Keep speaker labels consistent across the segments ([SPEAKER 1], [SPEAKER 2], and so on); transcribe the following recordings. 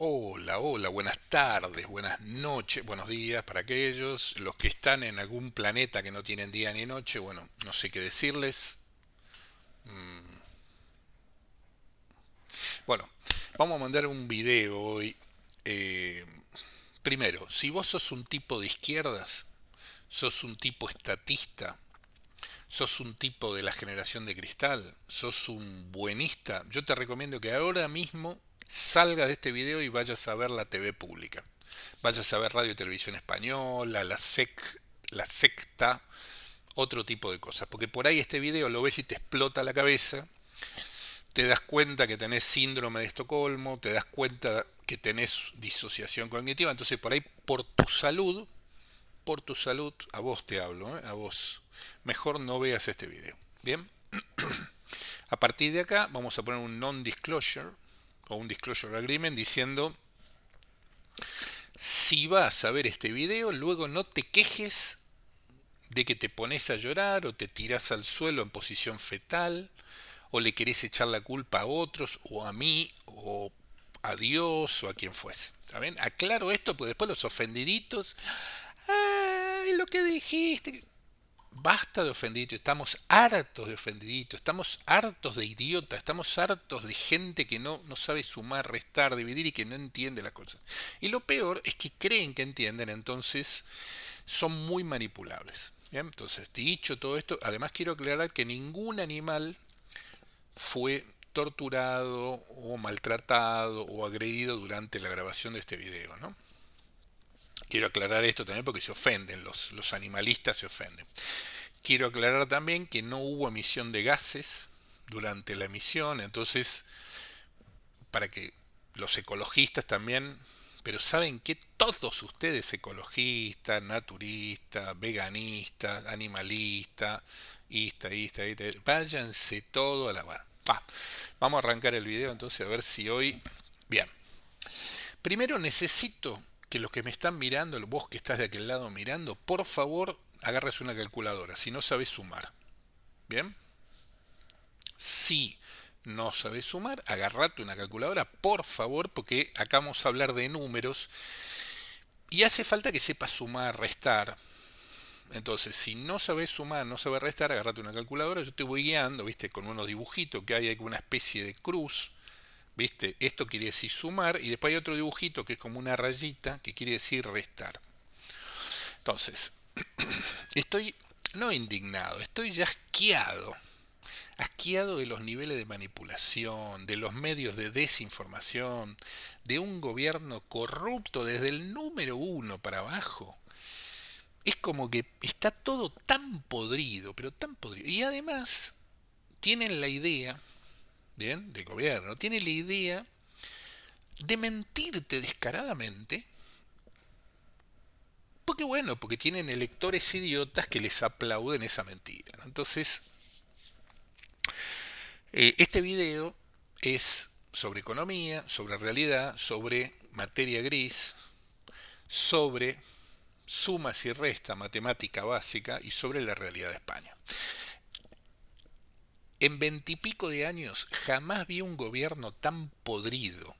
[SPEAKER 1] Hola, hola, buenas tardes, buenas noches, buenos días para aquellos, los que están en algún planeta que no tienen día ni noche, bueno, no sé qué decirles. Bueno, vamos a mandar un video hoy. Eh, Primero, si vos sos un tipo de izquierdas, sos un tipo estatista, sos un tipo de la generación de cristal, sos un buenista, yo te recomiendo que ahora mismo salgas de este video y vayas a ver la TV pública. Vayas a ver Radio y Televisión Española, la secta, otro tipo de cosas. Porque por ahí este video lo ves y te explota la cabeza, te das cuenta que tenés síndrome de Estocolmo, te das cuenta que tenés disociación cognitiva, entonces por ahí por tu salud, a vos te hablo, a vos, mejor no veas este video. Bien, a partir de acá vamos a poner un non-disclosure o un disclosure agreement diciendo si vas a ver este video, luego no te quejes de que te pones a llorar o te tirás al suelo en posición fetal o le querés echar la culpa a otros o a mí o a Dios o a quien fuese. ¿Saben? Aclaro esto porque después los ofendiditos, ay, lo que dijiste. Basta de ofendiditos, estamos hartos de ofendiditos, estamos hartos de idiotas, estamos hartos de gente que no sabe sumar, restar, dividir y que no entiende las cosas. Y lo peor es que creen que entienden, entonces son muy manipulables. ¿Bien? Entonces, dicho todo esto, además quiero aclarar que ningún animal fue torturado o maltratado o agredido durante la grabación de este video, ¿no? Quiero aclarar esto también porque se ofenden, los animalistas se ofenden. Quiero aclarar también que no hubo emisión de gases durante la emisión, entonces, para que los ecologistas también, pero saben que todos ustedes ecologistas, naturistas, veganistas, animalistas, váyanse todo a la bar. Vamos a arrancar el video entonces a ver si hoy... Bien, primero necesito que los que me están mirando, vos que estás de aquel lado mirando, por favor agarres una calculadora, si no sabes sumar. Bien, si no sabes sumar, agarrate una calculadora, por favor, porque acá vamos a hablar de números y hace falta que sepas sumar, restar. Entonces, si no sabes sumar, no sabes restar, agarrate una calculadora, yo te voy guiando, ¿viste? Con unos dibujitos que hay una especie de cruz, ¿viste? Esto quiere decir sumar y después hay otro dibujito que es como una rayita que quiere decir restar. Entonces, estoy no indignado, estoy ya asqueado de los niveles de manipulación, de los medios de desinformación, de un gobierno corrupto desde el número uno para abajo. Es como que está todo tan podrido, pero tan podrido. Y además tienen la idea, bien, de gobierno, tienen la idea de mentirte descaradamente, porque bueno, porque tienen electores idiotas que les aplauden esa mentira. Entonces, este video es sobre economía, sobre realidad, sobre materia gris, sobre sumas y restas, matemática básica y sobre la realidad de España. En veintipico de años jamás vi un gobierno tan podrido,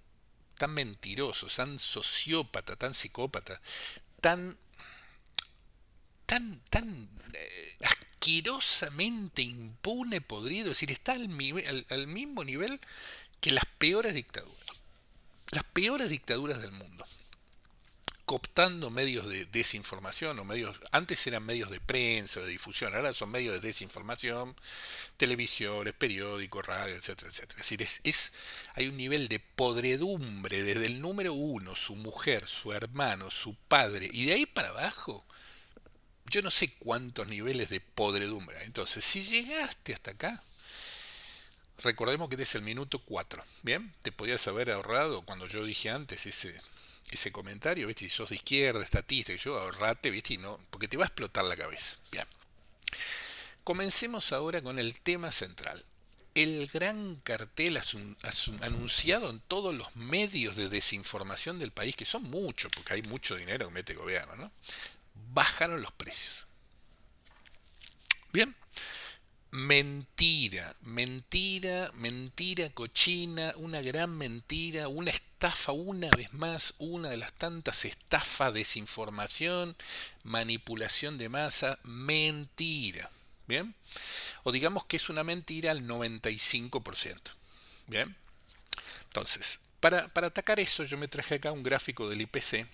[SPEAKER 1] tan mentiroso, tan sociópata, tan psicópata, tan, asquerosamente impune, podrido. Es decir, está al mismo nivel que las peores dictaduras. Las peores dictaduras del mundo, cooptando medios de desinformación o medios, antes eran medios de prensa o de difusión, ahora son medios de desinformación, televisiones, periódicos, radio, etcétera, etcétera. Es decir, hay un nivel de podredumbre desde el número uno, su mujer, su hermano, su padre, y de ahí para abajo, yo no sé cuántos niveles de podredumbre. Entonces, si llegaste hasta acá, recordemos que este es el minuto 4. ¿Bien? Te podías haber ahorrado, cuando yo dije antes, ese comentario, ¿viste? Si sos de izquierda, estatista, que yo ahorrate, ¿viste? Y no, porque te va a explotar la cabeza. Bien. Comencemos ahora con el tema central. El gran cartel anunciado en todos los medios de desinformación del país, que son muchos, porque hay mucho dinero que mete el gobierno, ¿no? Bajaron los precios. Bien, mentira, mentira, mentira cochina, una gran mentira, una estafa una vez más, una de las tantas estafas, desinformación, manipulación de masa, mentira. ¿Bien? O digamos que es una mentira al 95%. ¿Bien? Entonces, para atacar eso, yo me traje acá un gráfico del IPC.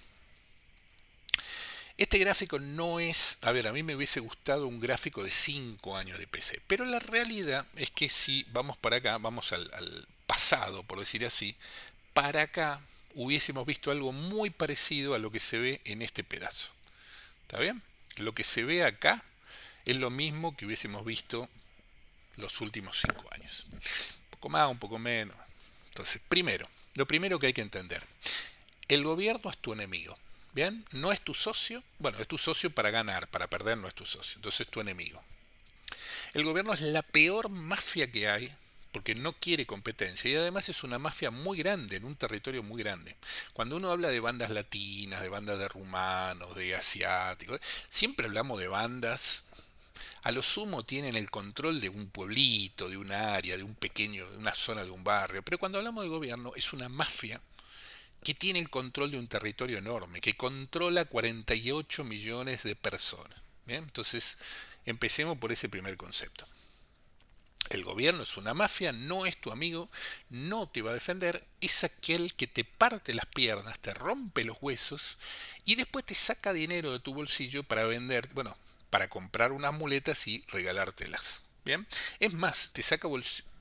[SPEAKER 1] Este gráfico no es, a ver, a mí me hubiese gustado un gráfico de 5 años de IPC, pero la realidad es que si vamos para acá, vamos al pasado, por decir así, para acá hubiésemos visto algo muy parecido a lo que se ve en este pedazo. ¿Está bien? Lo que se ve acá es lo mismo que hubiésemos visto los últimos 5 años. Un poco más, un poco menos. Entonces, lo primero que hay que entender, el gobierno es tu enemigo. ¿Bien? No es tu socio, bueno, es tu socio para ganar, para perder no es tu socio, entonces es tu enemigo. El gobierno es la peor mafia que hay, porque no quiere competencia y además es una mafia muy grande, en un territorio muy grande. Cuando uno habla de bandas latinas, de bandas de rumanos, de asiáticos, siempre hablamos de bandas, a lo sumo tienen el control de un pueblito, de un área, de un pequeño, de una zona de un barrio, pero cuando hablamos de gobierno es una mafia que tiene el control de un territorio enorme, que controla 48 millones de personas. ¿Bien? Entonces, empecemos por ese primer concepto. El gobierno es una mafia, no es tu amigo, no te va a defender, es aquel que te parte las piernas, te rompe los huesos y después te saca dinero de tu bolsillo para vender, bueno, para comprar unas muletas y regalártelas. ¿Bien? Es más, te saca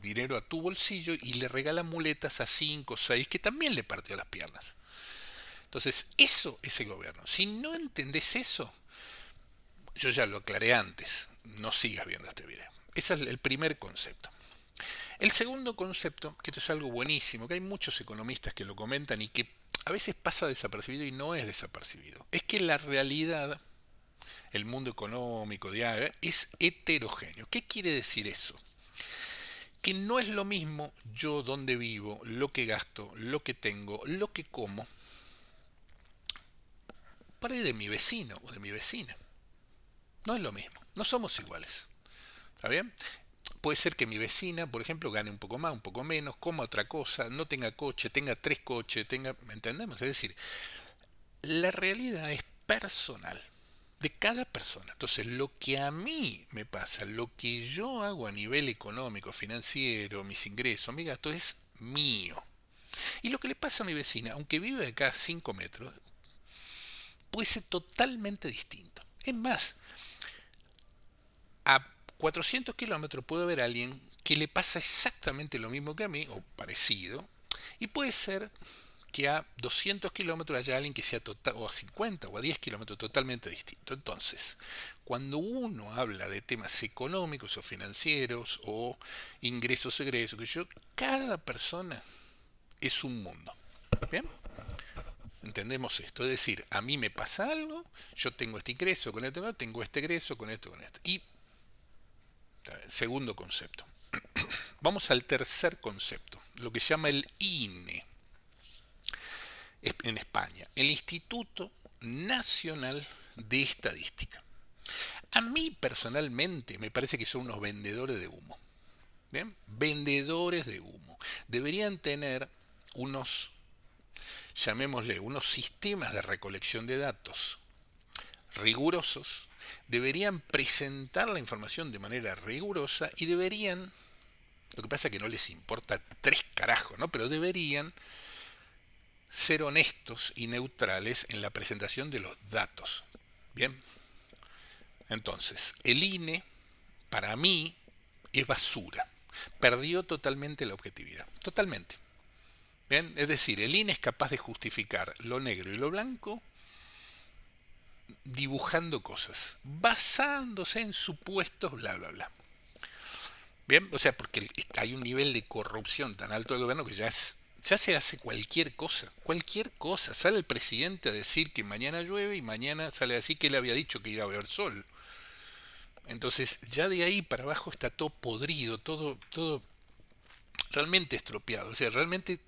[SPEAKER 1] dinero a tu bolsillo y le regala muletas a 5 o 6 que también le partió las piernas. Entonces, eso es el gobierno. Si no entendés eso, yo ya lo aclaré antes, no sigas viendo este video. Ese es el primer concepto. El segundo concepto, que esto es algo buenísimo, que hay muchos economistas que lo comentan y que a veces pasa desapercibido y no es desapercibido, es que la realidad, el mundo económico diario, es heterogéneo. ¿Qué quiere decir eso? Que no es lo mismo yo donde vivo, lo que gasto, lo que tengo, lo que como, para de mi vecino o de mi vecina. No es lo mismo, no somos iguales. ¿Está bien? Puede ser que mi vecina, por ejemplo, gane un poco más, un poco menos, coma otra cosa, no tenga coche, tenga 3 coches, ¿me entendemos? Es decir, la realidad es personal, de cada persona. Entonces, lo que a mí me pasa, lo que yo hago a nivel económico, financiero, mis ingresos, mis gastos, es mío. Y lo que le pasa a mi vecina, aunque vive acá a 5 metros, puede ser totalmente distinto. Es más, a 400 kilómetros puede haber alguien que le pasa exactamente lo mismo que a mí, o parecido, y puede ser que a 200 kilómetros haya alguien que sea total, o a 50 o a 10 kilómetros totalmente distinto. Entonces, cuando uno habla de temas económicos o financieros o ingresos, egresos, cada persona es un mundo. ¿Bien? Entendemos esto, es decir, a mí me pasa algo, yo tengo este ingreso con esto, tengo este egreso con esto, con esto. Y segundo concepto. Vamos al tercer concepto, lo que se llama el INE en España, el Instituto Nacional de Estadística. A mí personalmente me parece que son unos vendedores de humo. ¿Bien? Vendedores de humo. Deberían tener unos, llamémosle, unos sistemas de recolección de datos rigurosos, deberían presentar la información de manera rigurosa y deberían, lo que pasa es que no les importa 3 carajos, ¿no? Pero deberían ser honestos y neutrales en la presentación de los datos. Bien, entonces, el INE, para mí, es basura. Perdió totalmente la objetividad. Totalmente. Bien, es decir, el INE es capaz de justificar lo negro y lo blanco dibujando cosas, basándose en supuestos bla bla bla. Bien, o sea, porque hay un nivel de corrupción tan alto del gobierno que ya se hace cualquier cosa, cualquier cosa. Sale el presidente a decir que mañana llueve y mañana sale a decir que él había dicho que iba a haber sol. Entonces, ya de ahí para abajo está todo podrido, todo realmente estropeado. O sea, realmente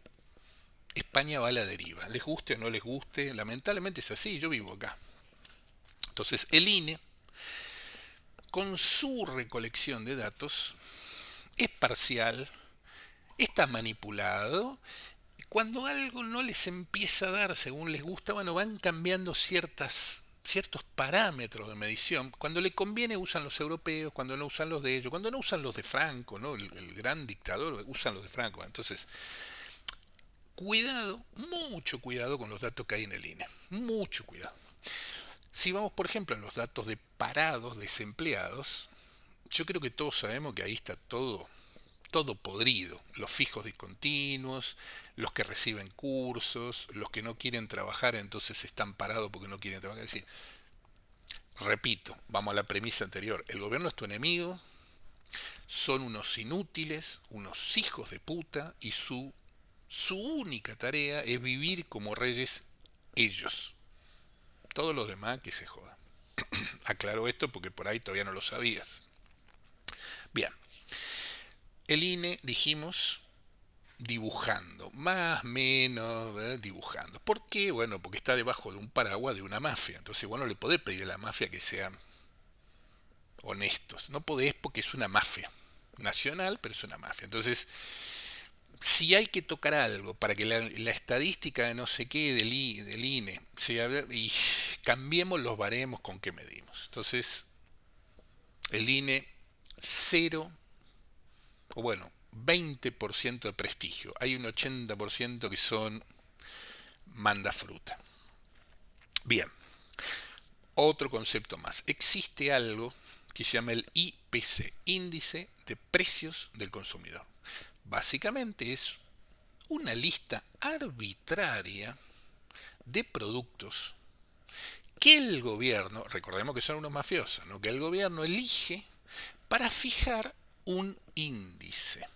[SPEAKER 1] España va a la deriva. Les guste o no les guste, lamentablemente es así, yo vivo acá. Entonces, el INE, con su recolección de datos, es parcial, está manipulado, Cuando algo no les empieza a dar según les gusta, bueno, van cambiando ciertos parámetros de medición. Cuando le conviene usan los europeos, cuando no usan los de ellos, cuando no usan los de Franco, ¿no? El gran dictador, usan los de Franco. Entonces, cuidado, mucho cuidado con los datos que hay en el INE. Mucho cuidado. Si vamos, por ejemplo, a los datos de parados, desempleados, yo creo que todos sabemos que ahí está todo podrido. Los fijos discontinuos, los que reciben cursos, los que no quieren trabajar, entonces están parados porque no quieren trabajar. Es decir, repito, vamos a la premisa anterior. El gobierno es tu enemigo, son unos inútiles, unos hijos de puta, y su única tarea es vivir como reyes ellos. Todos los demás que se jodan. Aclaro esto porque por ahí todavía no lo sabías. Bien, el INE, dijimos, dibujando, más menos, dibujando. ¿Por qué? Bueno, porque está debajo de un paraguas de una mafia. Entonces, bueno, le podés pedir a la mafia que sean honestos. No podés porque es una mafia nacional, pero es una mafia. Entonces, si hay que tocar algo para que la estadística de no sé qué del INE sea, y cambiemos los baremos con que medimos. Entonces, el INE, cero, o bueno, 20% de prestigio. Hay un 80% que son manda fruta. Bien, otro concepto más. Existe algo que se llama el IPC, Índice de Precios del Consumidor. Básicamente es una lista arbitraria de productos que el gobierno, recordemos que son unos mafiosos, ¿no? Que el gobierno elige para fijar un índice.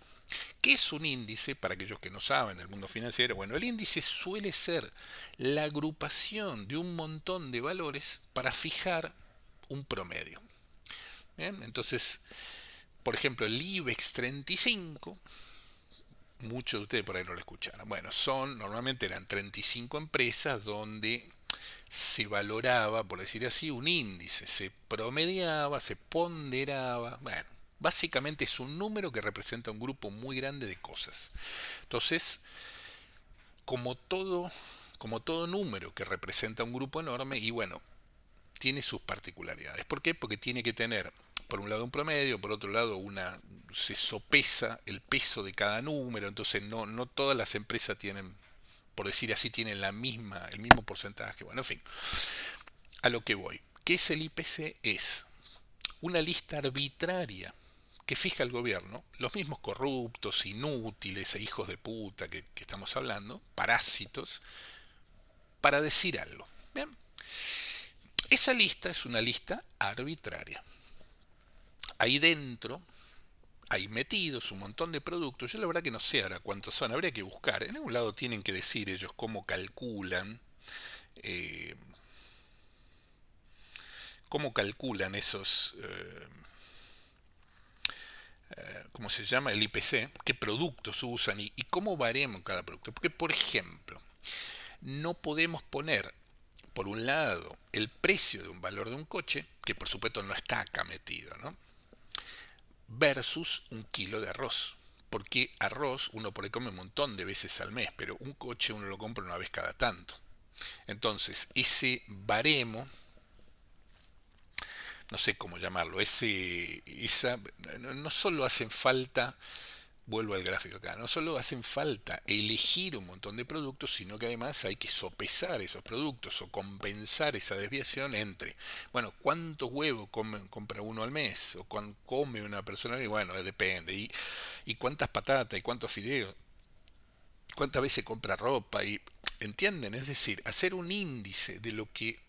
[SPEAKER 1] ¿Qué es un índice? Para aquellos que no saben del mundo financiero, bueno, el índice suele ser la agrupación de un montón de valores para fijar un promedio. ¿Bien? Entonces, por ejemplo, el IBEX 35, muchos de ustedes por ahí no lo escucharon. Bueno, normalmente eran 35 empresas donde se valoraba, por decir así, un índice, se promediaba, se ponderaba, bueno, básicamente es un número que representa un grupo muy grande de cosas. Entonces, como todo, como todo número que representa un grupo enorme, y bueno, tiene sus particularidades. ¿Por qué? Porque tiene que tener, por un lado, un promedio, por otro lado, se sopesa el peso de cada número, entonces no todas las empresas tienen, por decir así, tienen el mismo porcentaje. Bueno, en fin, a lo que voy. ¿Qué es el IPC? Es una lista arbitraria que fija el gobierno, los mismos corruptos, inútiles e hijos de puta que estamos hablando, parásitos, para decir algo. Bien, esa lista es una lista arbitraria. Ahí dentro hay metidos un montón de productos. Yo la verdad que no sé ahora cuántos son, habría que buscar. En algún lado tienen que decir ellos eh, cómo calculan esos, ¿cómo se llama? El IPC, qué productos usan y cómo varemos cada producto. Porque, por ejemplo, no podemos poner, por un lado, el precio de un valor de un coche, que por supuesto no está acá metido, ¿no? Versus un kilo de arroz. Porque arroz uno por ahí come un montón de veces al mes, pero un coche uno lo compra una vez cada tanto. Entonces, ese baremo, no sé cómo llamarlo, no solo hacen falta, vuelvo al gráfico acá, no solo hacen falta elegir un montón de productos, sino que además hay que sopesar esos productos o compensar esa desviación entre, bueno, cuántos huevos compra uno al mes, o cuánto come una persona, y bueno, depende, y cuántas patatas, y cuántos fideos, cuántas veces compra ropa, y ¿entienden? Es decir, hacer un índice de lo que,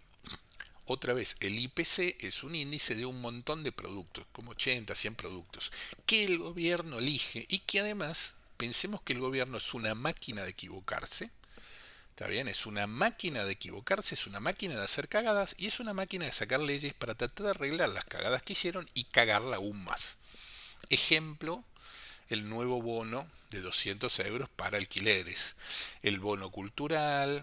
[SPEAKER 1] otra vez, el IPC es un índice de un montón de productos, como 80, 100 productos, que el gobierno elige y que además, pensemos que el gobierno es una máquina de equivocarse, ¿está bien? Es una máquina de equivocarse, es una máquina de hacer cagadas y es una máquina de sacar leyes para tratar de arreglar las cagadas que hicieron y cagarla aún más. Ejemplo, el nuevo bono de 200 euros para alquileres, el bono cultural,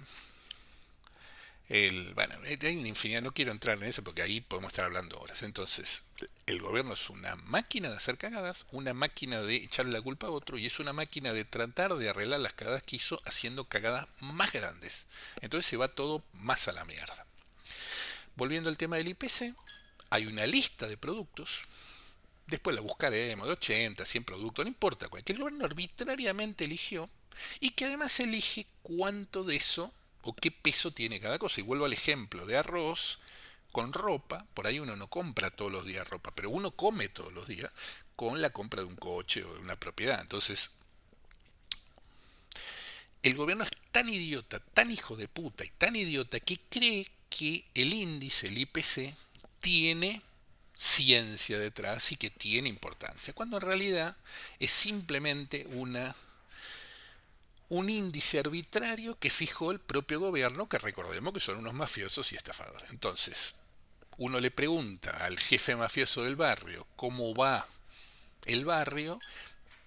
[SPEAKER 1] Bueno, hay una infinidad, no quiero entrar en eso porque ahí podemos estar hablando horas. Entonces, el gobierno es una máquina de hacer cagadas, una máquina de echarle la culpa a otro y es una máquina de tratar de arreglar las cagadas que hizo haciendo cagadas más grandes. Entonces se va todo más a la mierda. Volviendo al tema del IPC, hay una lista de productos. Después la buscaremos, de 80, 100 productos, no importa, que el gobierno arbitrariamente eligió y que además elige cuánto de eso o qué peso tiene cada cosa. Y vuelvo al ejemplo de arroz con ropa, por ahí uno no compra todos los días ropa, pero uno come todos los días con la compra de un coche o de una propiedad. Entonces, el gobierno es tan idiota, tan hijo de puta y tan idiota que cree que el índice, el IPC, tiene ciencia detrás y que tiene importancia, cuando en realidad es simplemente un índice arbitrario que fijó el propio gobierno, que recordemos que son unos mafiosos y estafadores. Entonces, uno le pregunta al jefe mafioso del barrio cómo va el barrio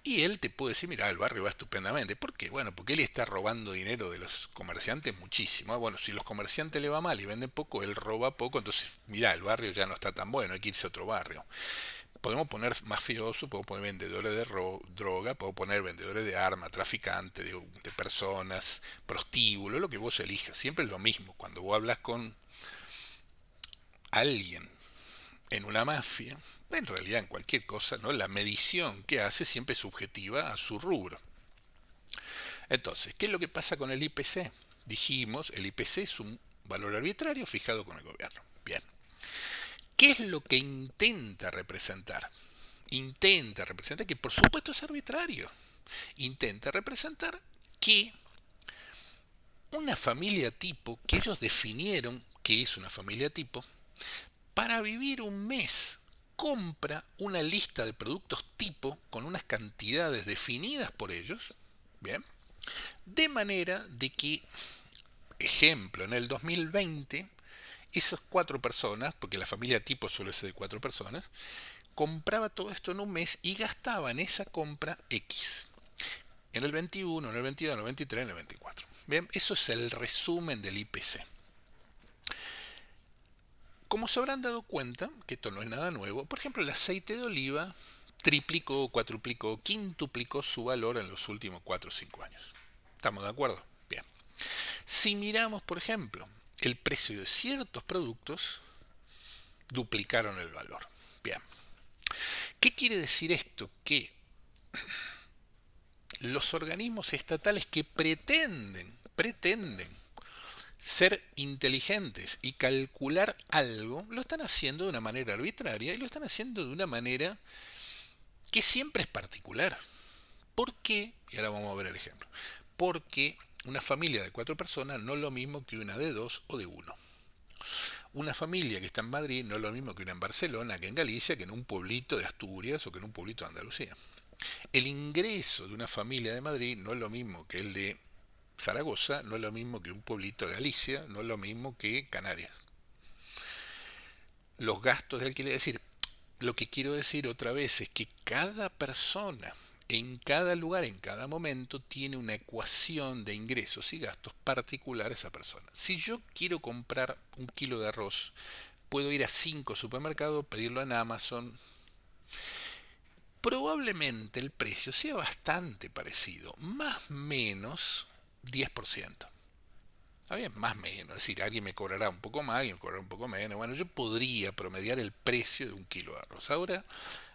[SPEAKER 1] y él te puede decir, mira, el barrio va estupendamente. ¿Por qué? Bueno, porque él está robando dinero de los comerciantes muchísimo. Bueno, si los comerciantes le va mal y venden poco, él roba poco, entonces, mira, el barrio ya no está tan bueno, hay que irse a otro barrio. Podemos poner mafioso, podemos poner vendedores de droga, podemos poner vendedores de armas, traficantes, de personas, prostíbulos, lo que vos elijas. Siempre es lo mismo. Cuando vos hablas con alguien en una mafia, en realidad en cualquier cosa, ¿no? La medición que hace siempre es subjetiva a su rubro. Entonces, ¿qué es lo que pasa con el IPC? Dijimos, el IPC es un valor arbitrario fijado con el gobierno. Bien. ¿Qué es lo que intenta representar? Intenta representar que por supuesto es arbitrario. Intenta representar que una familia tipo, que ellos definieron que es una familia tipo, para vivir un mes compra una lista de productos tipo con unas cantidades definidas por ellos, bien, de manera de que, ejemplo, en el 2020, esas cuatro personas, porque la familia tipo suele ser de cuatro personas, compraba todo esto en un mes y gastaba en esa compra X. En el 21, en el 22, en el 23, en el 24. Bien, eso es el resumen del IPC. Como se habrán dado cuenta, que esto no es nada nuevo, por ejemplo, el aceite de oliva triplicó, cuatruplicó, quintuplicó su valor en los últimos 4 o 5 años. ¿Estamos de acuerdo? Bien. Si miramos, por ejemplo, el precio de ciertos productos, duplicaron el valor. Bien. ¿Qué quiere decir esto? Que los organismos estatales que pretenden ser inteligentes y calcular algo, lo están haciendo de una manera arbitraria y lo están haciendo de una manera que siempre es particular. ¿Por qué? Y ahora vamos a ver el ejemplo. Porque una familia de 4 personas no es lo mismo que una de 2 o de uno. Una familia que está en Madrid no es lo mismo que una en Barcelona, que en Galicia, que en un pueblito de Asturias o que en un pueblito de Andalucía. El ingreso de una familia de Madrid no es lo mismo que el de Zaragoza, no es lo mismo que un pueblito de Galicia, no es lo mismo que Canarias. Los gastos de alquiler, es decir, lo que quiero decir otra vez es que cada persona, en cada lugar, en cada momento, tiene una ecuación de ingresos y gastos particular a esa persona. Si yo quiero comprar un kilo de arroz, puedo ir a 5 supermercados, pedirlo en Amazon. Probablemente el precio sea bastante parecido, más o menos 10%. Está bien, más o menos, es decir, alguien me cobrará un poco más, alguien me cobrará un poco menos. Bueno, yo podría promediar el precio de un kilo de arroz. Ahora,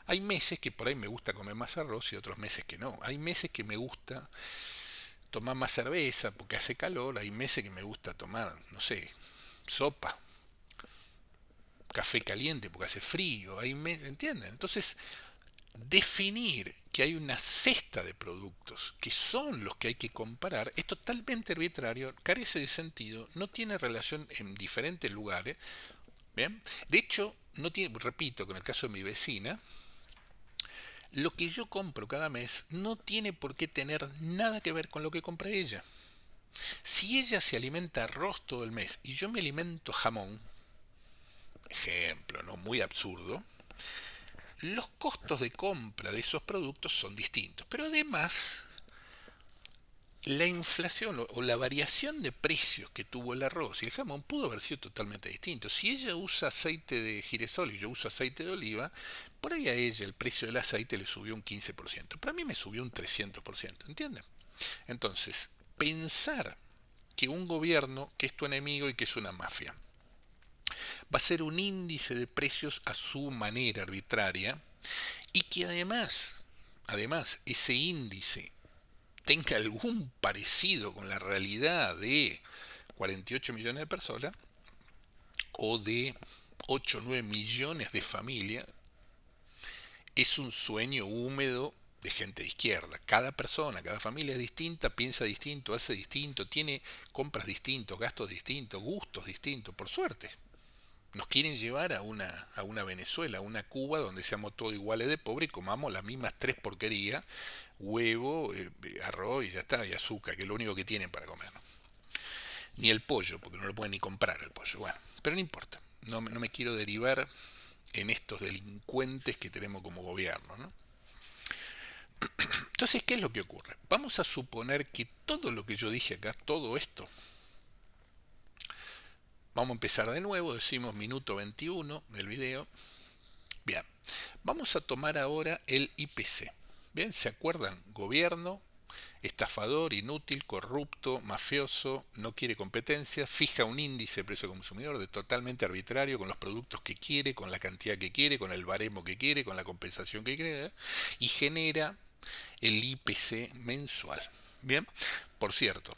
[SPEAKER 1] hay meses que por ahí me gusta comer más arroz y otros meses que no. Hay meses que me gusta tomar más cerveza porque hace calor, hay meses que me gusta tomar, no sé, sopa, café caliente porque hace frío, ¿entienden? Entonces, definir que hay una cesta de productos que son los que hay que comparar es totalmente arbitrario, carece de sentido, no tiene relación en diferentes lugares. ¿Bien? De hecho, no tiene, repito, con el caso de mi vecina, lo que yo compro cada mes no tiene por qué tener nada que ver con lo que compra ella. Si ella se alimenta arroz todo el mes y yo me alimento jamón, ejemplo, ¿no? Muy absurdo, los costos de compra de esos productos son distintos. Pero además, la inflación o la variación de precios que tuvo el arroz y el jamón pudo haber sido totalmente distinto. Si ella usa aceite de girasol y yo uso aceite de oliva, por ahí a ella el precio del aceite le subió un 15%, pero a mí me subió un 300%, ¿entienden? Entonces, pensar que un gobierno, que es tu enemigo y que es una mafia, va a ser un índice de precios a su manera arbitraria y que además, ese índice tenga algún parecido con la realidad de 48 millones de personas o de 8 o 9 millones de familias, es un sueño húmedo de gente de izquierda. Cada persona, cada familia es distinta, piensa distinto, hace distinto, tiene compras distintos, gastos distintos, gustos distintos, por suerte. Nos quieren llevar a una Venezuela, a una Cuba donde seamos todos iguales de pobre y comamos las mismas tres porquerías, huevo, arroz y ya está, y azúcar, que es lo único que tienen para comer, ¿no? Ni el pollo, porque no lo pueden ni comprar el pollo. Bueno, pero no importa, no me quiero derivar en estos delincuentes que tenemos como gobierno, ¿no? Entonces, ¿qué es lo que ocurre? Vamos a suponer que todo lo que yo dije acá, todo esto, vamos a empezar de nuevo, decimos minuto 21 del video. Bien, vamos a tomar ahora el IPC. Bien, ¿se acuerdan? Gobierno, estafador, inútil, corrupto, mafioso, no quiere competencia, fija un índice de precio consumidor de totalmente arbitrario con los productos que quiere, con la cantidad que quiere, con el baremo que quiere, con la compensación que quiere, y genera el IPC mensual. Bien, por cierto,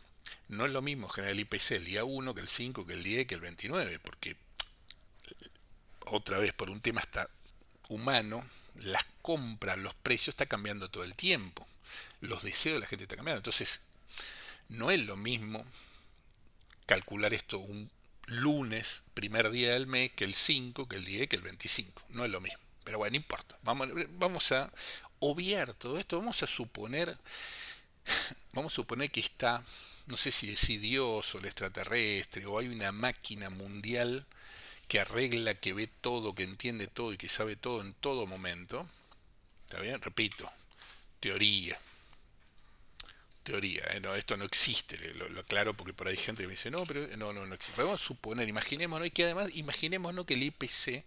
[SPEAKER 1] no es lo mismo generar el IPC el día 1 que el 5, que el 10, que el 29, porque otra vez por un tema hasta humano, las compras, los precios está cambiando todo el tiempo. Los deseos de la gente está cambiando. Entonces, no es lo mismo calcular esto un lunes, primer día del mes, que el 5, que el 10, que el 25. No es lo mismo. Pero bueno, no importa. Vamos a obviar todo esto. Vamos a suponer que está, no sé si es Dios o el extraterrestre, o hay una máquina mundial que arregla, que ve todo, que entiende todo y que sabe todo en todo momento. ¿Está bien? Repito, teoría. Teoría, no, esto no existe, lo aclaro porque por ahí hay gente que me dice, no, pero no existe. Vamos a suponer, imaginémonos, y que además, imaginémonos que el IPC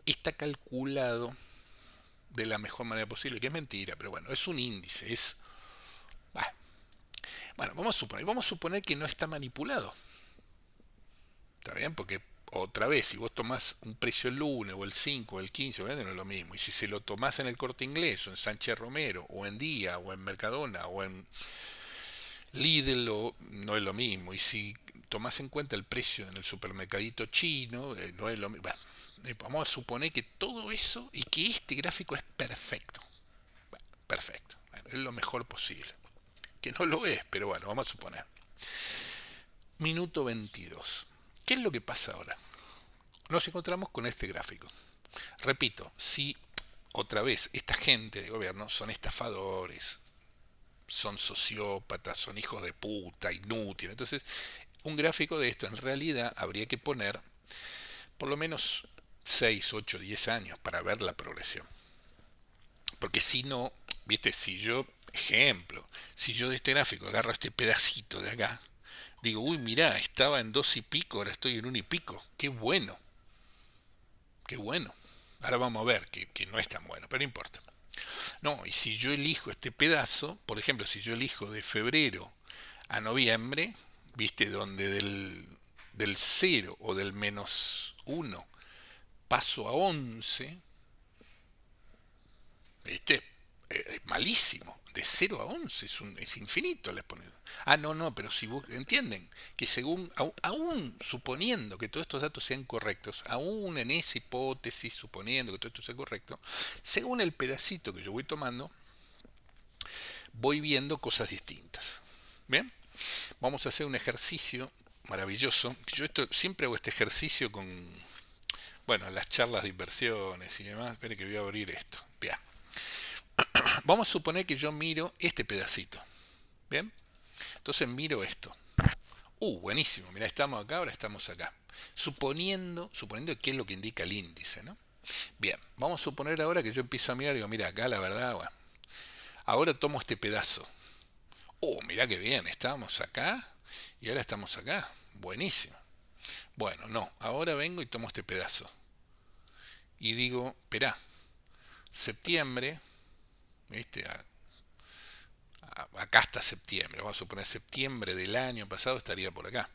[SPEAKER 1] está calculado de la mejor manera posible, que es mentira, pero bueno, es un índice, bah, bueno, vamos a suponer que no está manipulado, ¿está bien? Porque otra vez, si vos tomás un precio el lunes o el 5 o el 15, obviamente no es lo mismo. Y si se lo tomás en el Corte Inglés o en Sánchez Romero o en Día o en Mercadona o en Lidl, no es lo mismo. Y si tomás en cuenta el precio en el supermercadito chino, no es lo mismo. Bueno, vamos a suponer que todo eso y que este gráfico es perfecto. Bueno, perfecto. Bueno, es lo mejor posible. Que no lo es, pero bueno, vamos a suponer. Minuto 22. ¿Qué es lo que pasa ahora? Nos encontramos con este gráfico. Repito, si otra vez esta gente de gobierno son estafadores, son sociópatas, son hijos de puta, inútiles. Entonces, un gráfico de esto en realidad habría que poner por lo menos 6, 8, 10 años para ver la progresión. Porque si no, viste, si yo de este gráfico agarro este pedacito de acá, digo, uy, mirá, estaba en 2 y pico, ahora estoy en 1 y pico. Qué bueno, qué bueno. Ahora vamos a ver que no es tan bueno, pero no importa. No, y si yo elijo este pedazo, por ejemplo, si yo elijo de febrero a noviembre, viste, donde del 0 o del -1 paso a 11, viste, es malísimo. De 0 a 11 es infinito la exponencial. Ah, no, pero si vos entienden que según, aún suponiendo que todos estos datos sean correctos, aún en esa hipótesis, suponiendo que todo esto sea correcto, según el pedacito que yo voy tomando, voy viendo cosas distintas. Bien, vamos a hacer un ejercicio maravilloso. Yo siempre hago este ejercicio con, bueno, las charlas de inversiones y demás. Esperen que voy a abrir esto. Bien, vamos a suponer que yo miro este pedacito. Bien, entonces miro esto. Buenísimo, mira, estamos acá, ahora estamos acá. Suponiendo que es lo que indica el índice, ¿no? Bien, vamos a suponer ahora que yo empiezo a mirar y digo, mira, acá la verdad, bueno, ahora tomo este pedazo. Mirá qué bien, estábamos acá y ahora estamos acá. Buenísimo. Bueno, no, ahora vengo y tomo este pedazo. Y digo, esperá, septiembre, ¿viste? Acá está septiembre, vamos a suponer septiembre del año pasado estaría por acá.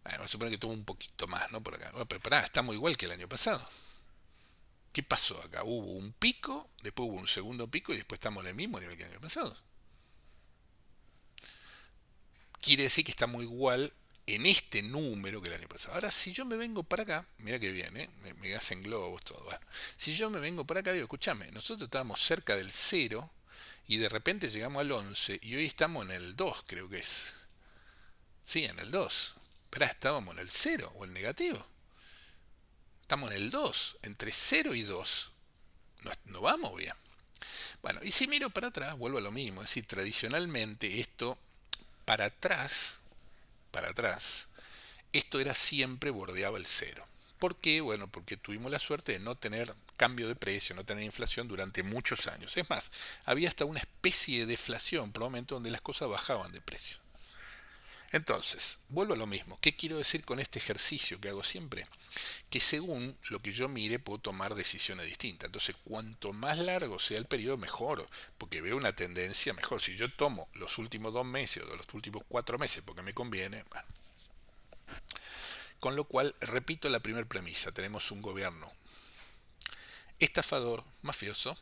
[SPEAKER 1] Bueno, vamos a suponer que tuvo un poquito más, ¿no? Por acá. Bueno, pero pará, estamos igual que el año pasado. ¿Qué pasó acá? Hubo un pico, después hubo un segundo pico y después estamos en el mismo nivel que el año pasado. Quiere decir que estamos igual en este número que el año pasado. Ahora, si yo me vengo para acá, mira que bien, ¿eh? Me hacen globos, todo. Bueno, si yo me vengo para acá, digo, escúchame, nosotros estábamos cerca del cero y de repente llegamos al 11 y hoy estamos en el 2 creo que es. Sí, en el 2. Pero estábamos en el cero o el negativo. Estamos en el 2 entre cero y 2. No, no vamos bien. Bueno, y si miro para atrás, vuelvo a lo mismo. Es decir, tradicionalmente esto para atrás, esto era siempre bordeaba el cero. ¿Por qué? Bueno, porque tuvimos la suerte de no tener cambio de precio, no tener inflación durante muchos años. Es más, había hasta una especie de deflación por un momento donde las cosas bajaban de precio. Entonces, vuelvo a lo mismo. ¿Qué quiero decir con este ejercicio que hago siempre? Que según lo que yo mire puedo tomar decisiones distintas. Entonces, cuanto más largo sea el periodo, mejor, porque veo una tendencia mejor. Si yo tomo los últimos 2 meses o los últimos 4 meses porque me conviene, bueno. Con lo cual, repito la primera premisa, tenemos un gobierno estafador, mafioso,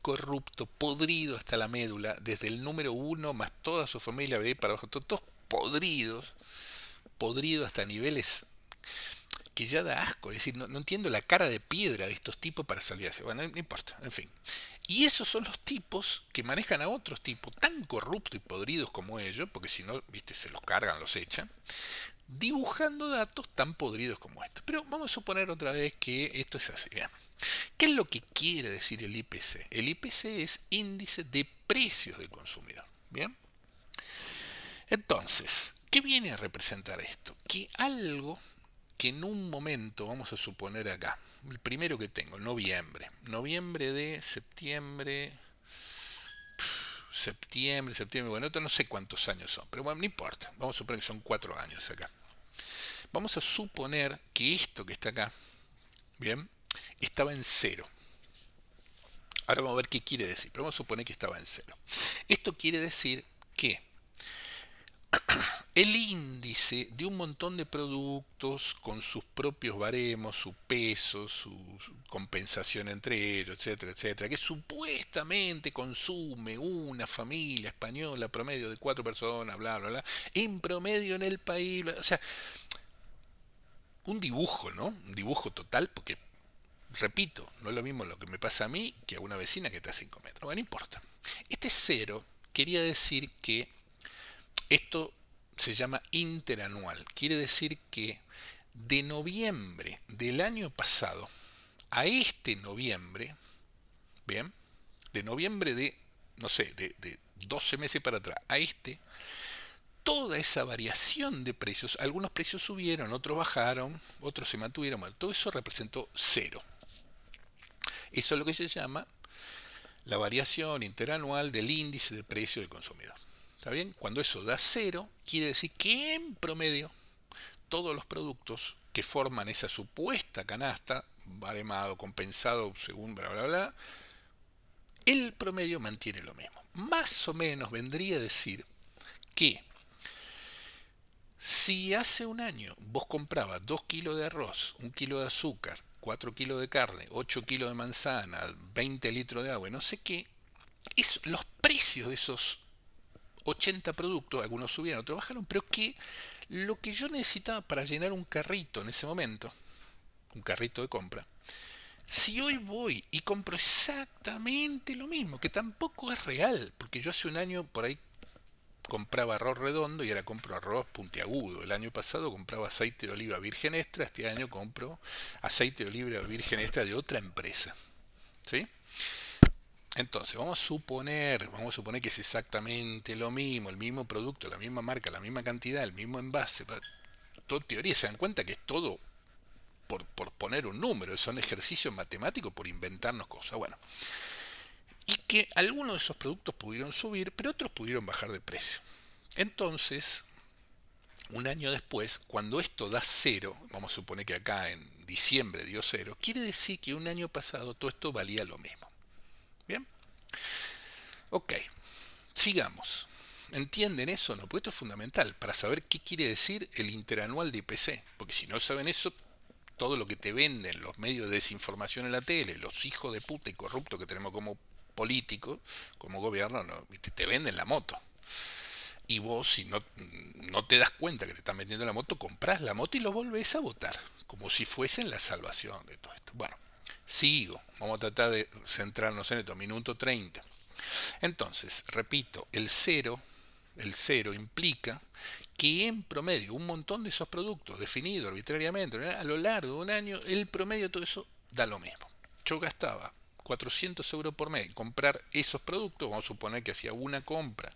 [SPEAKER 1] corrupto, podrido hasta la médula, desde el número uno más toda su familia de ahí para abajo, todos podridos, podridos hasta niveles que ya da asco. Es decir, no entiendo la cara de piedra de estos tipos para salir así. Bueno, no importa, en fin. Y esos son los tipos que manejan a otros tipos tan corruptos y podridos como ellos, porque si no, viste, se los cargan, los echan, dibujando datos tan podridos como estos. Pero vamos a suponer otra vez que esto es así. Bien. ¿Qué es lo que quiere decir el IPC? El IPC es índice de precios del consumidor. Bien. Entonces, ¿qué viene a representar esto? Que algo que en un momento, vamos a suponer acá, el primero que tengo, noviembre de septiembre, bueno, esto no sé cuántos años son, pero bueno, no importa, vamos a suponer que son 4 años acá. Vamos a suponer que esto que está acá, bien, estaba en cero. Ahora vamos a ver qué quiere decir, pero vamos a suponer que estaba en cero. Esto quiere decir que el índice de un montón de productos con sus propios baremos, su peso, su compensación entre ellos, etcétera, etcétera, que supuestamente consume una familia española promedio de 4 personas, bla, bla, bla, en promedio en el país, o sea, un dibujo, ¿no? Un dibujo total, porque, repito, no es lo mismo lo que me pasa a mí que a una vecina que está a 5 metros, bueno, no importa. Este cero quería decir que esto se llama interanual. Quiere decir que de noviembre del año pasado a este noviembre, bien, de noviembre de, no sé, de 12 meses para atrás a este, toda esa variación de precios, algunos precios subieron, otros bajaron, otros se mantuvieron, bueno, todo eso representó cero. Eso es lo que se llama la variación interanual del índice de precio del consumidor. ¿Está bien? Cuando eso da cero, quiere decir que en promedio todos los productos que forman esa supuesta canasta, baremado, compensado, según bla bla bla, el promedio mantiene lo mismo. Más o menos vendría a decir que si hace un año vos comprabas 2 kilos de arroz, 1 kilo de azúcar, 4 kilos de carne, 8 kilos de manzana, 20 litros de agua, no sé qué, los precios de esos 80 productos, algunos subieron, otros bajaron, pero que lo que yo necesitaba para llenar un carrito en ese momento, un carrito de compra, si hoy voy y compro exactamente lo mismo, que tampoco es real, porque yo hace un año por ahí compraba arroz redondo y ahora compro arroz puntiagudo. El año pasado compraba aceite de oliva virgen extra, este año compro aceite de oliva virgen extra de otra empresa. ¿Sí? Entonces, vamos a suponer que es exactamente lo mismo, el mismo producto, la misma marca, la misma cantidad, el mismo envase. Todo teoría, se dan cuenta que es todo por poner un número, son ejercicios matemáticos por inventarnos cosas. Bueno, y que algunos de esos productos pudieron subir, pero otros pudieron bajar de precio. Entonces, un año después, cuando esto da cero, vamos a suponer que acá en diciembre dio cero, quiere decir que un año pasado todo esto valía lo mismo. ¿Bien? Ok, sigamos. ¿Entienden eso o no? Porque esto es fundamental para saber qué quiere decir el interanual de IPC. Porque si no saben eso, todo lo que te venden los medios de desinformación en la tele, los hijos de puta y corruptos que tenemos como políticos, como gobierno, no, te venden la moto. Y vos, si no te das cuenta que te están vendiendo la moto, compras la moto y lo volvés a votar, como si fuesen la salvación de todo esto. Bueno, sigo, vamos a tratar de centrarnos en esto, minuto 30. Entonces, repito, el cero implica que en promedio un montón de esos productos definidos arbitrariamente a lo largo de un año, el promedio de todo eso da lo mismo. Yo gastaba 400 euros por mes en comprar esos productos, vamos a suponer que hacía una compra,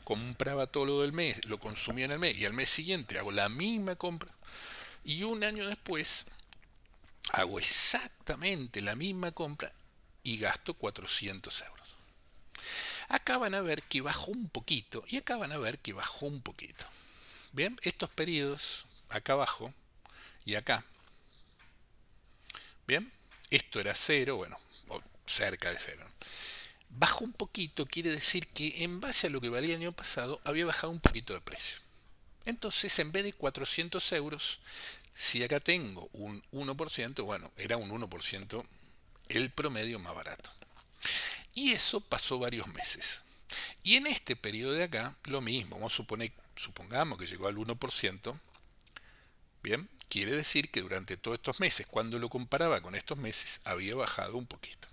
[SPEAKER 1] compraba todo lo del mes, lo consumía en el mes y al mes siguiente hago la misma compra y un año después hago exactamente la misma compra y gasto 400 euros. Acá van a ver que bajó un poquito y acá van a ver que bajó un poquito. Bien, estos periodos acá abajo y acá, bien, esto era cero, bueno, o cerca de cero. Bajó un poquito, quiere decir que en base a lo que valía el año pasado había bajado un poquito de precio. Entonces, en vez de 400 euros, si acá tengo un 1%, bueno, era un 1% el promedio más barato. Y eso pasó varios meses. Y en este periodo de acá, lo mismo, supongamos que llegó al 1%, bien, quiere decir que durante todos estos meses, cuando lo comparaba con estos meses, había bajado un poquito.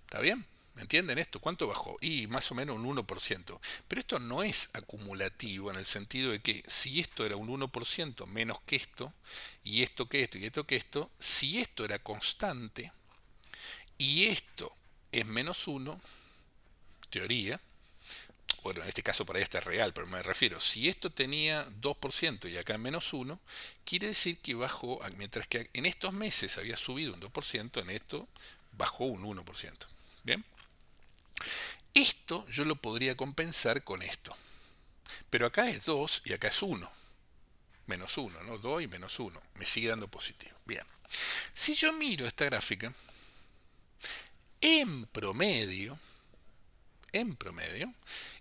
[SPEAKER 1] ¿Está bien? ¿Me entienden esto? ¿Cuánto bajó? Y más o menos un 1%. Pero esto no es acumulativo en el sentido de que si esto era un 1% menos que esto, y esto que esto, y esto que esto, si esto era constante, y esto es menos uno, teoría, bueno, en este caso para este es real, pero me refiero, si esto tenía 2% y acá menos uno, quiere decir que bajó, mientras que en estos meses había subido un 2%, en esto bajó un 1%. ¿Bien? Esto yo lo podría compensar con esto. Pero acá es 2 y acá es uno. Menos uno, ¿no? 2 y menos uno. Me sigue dando positivo. Bien. Si yo miro esta gráfica, en promedio,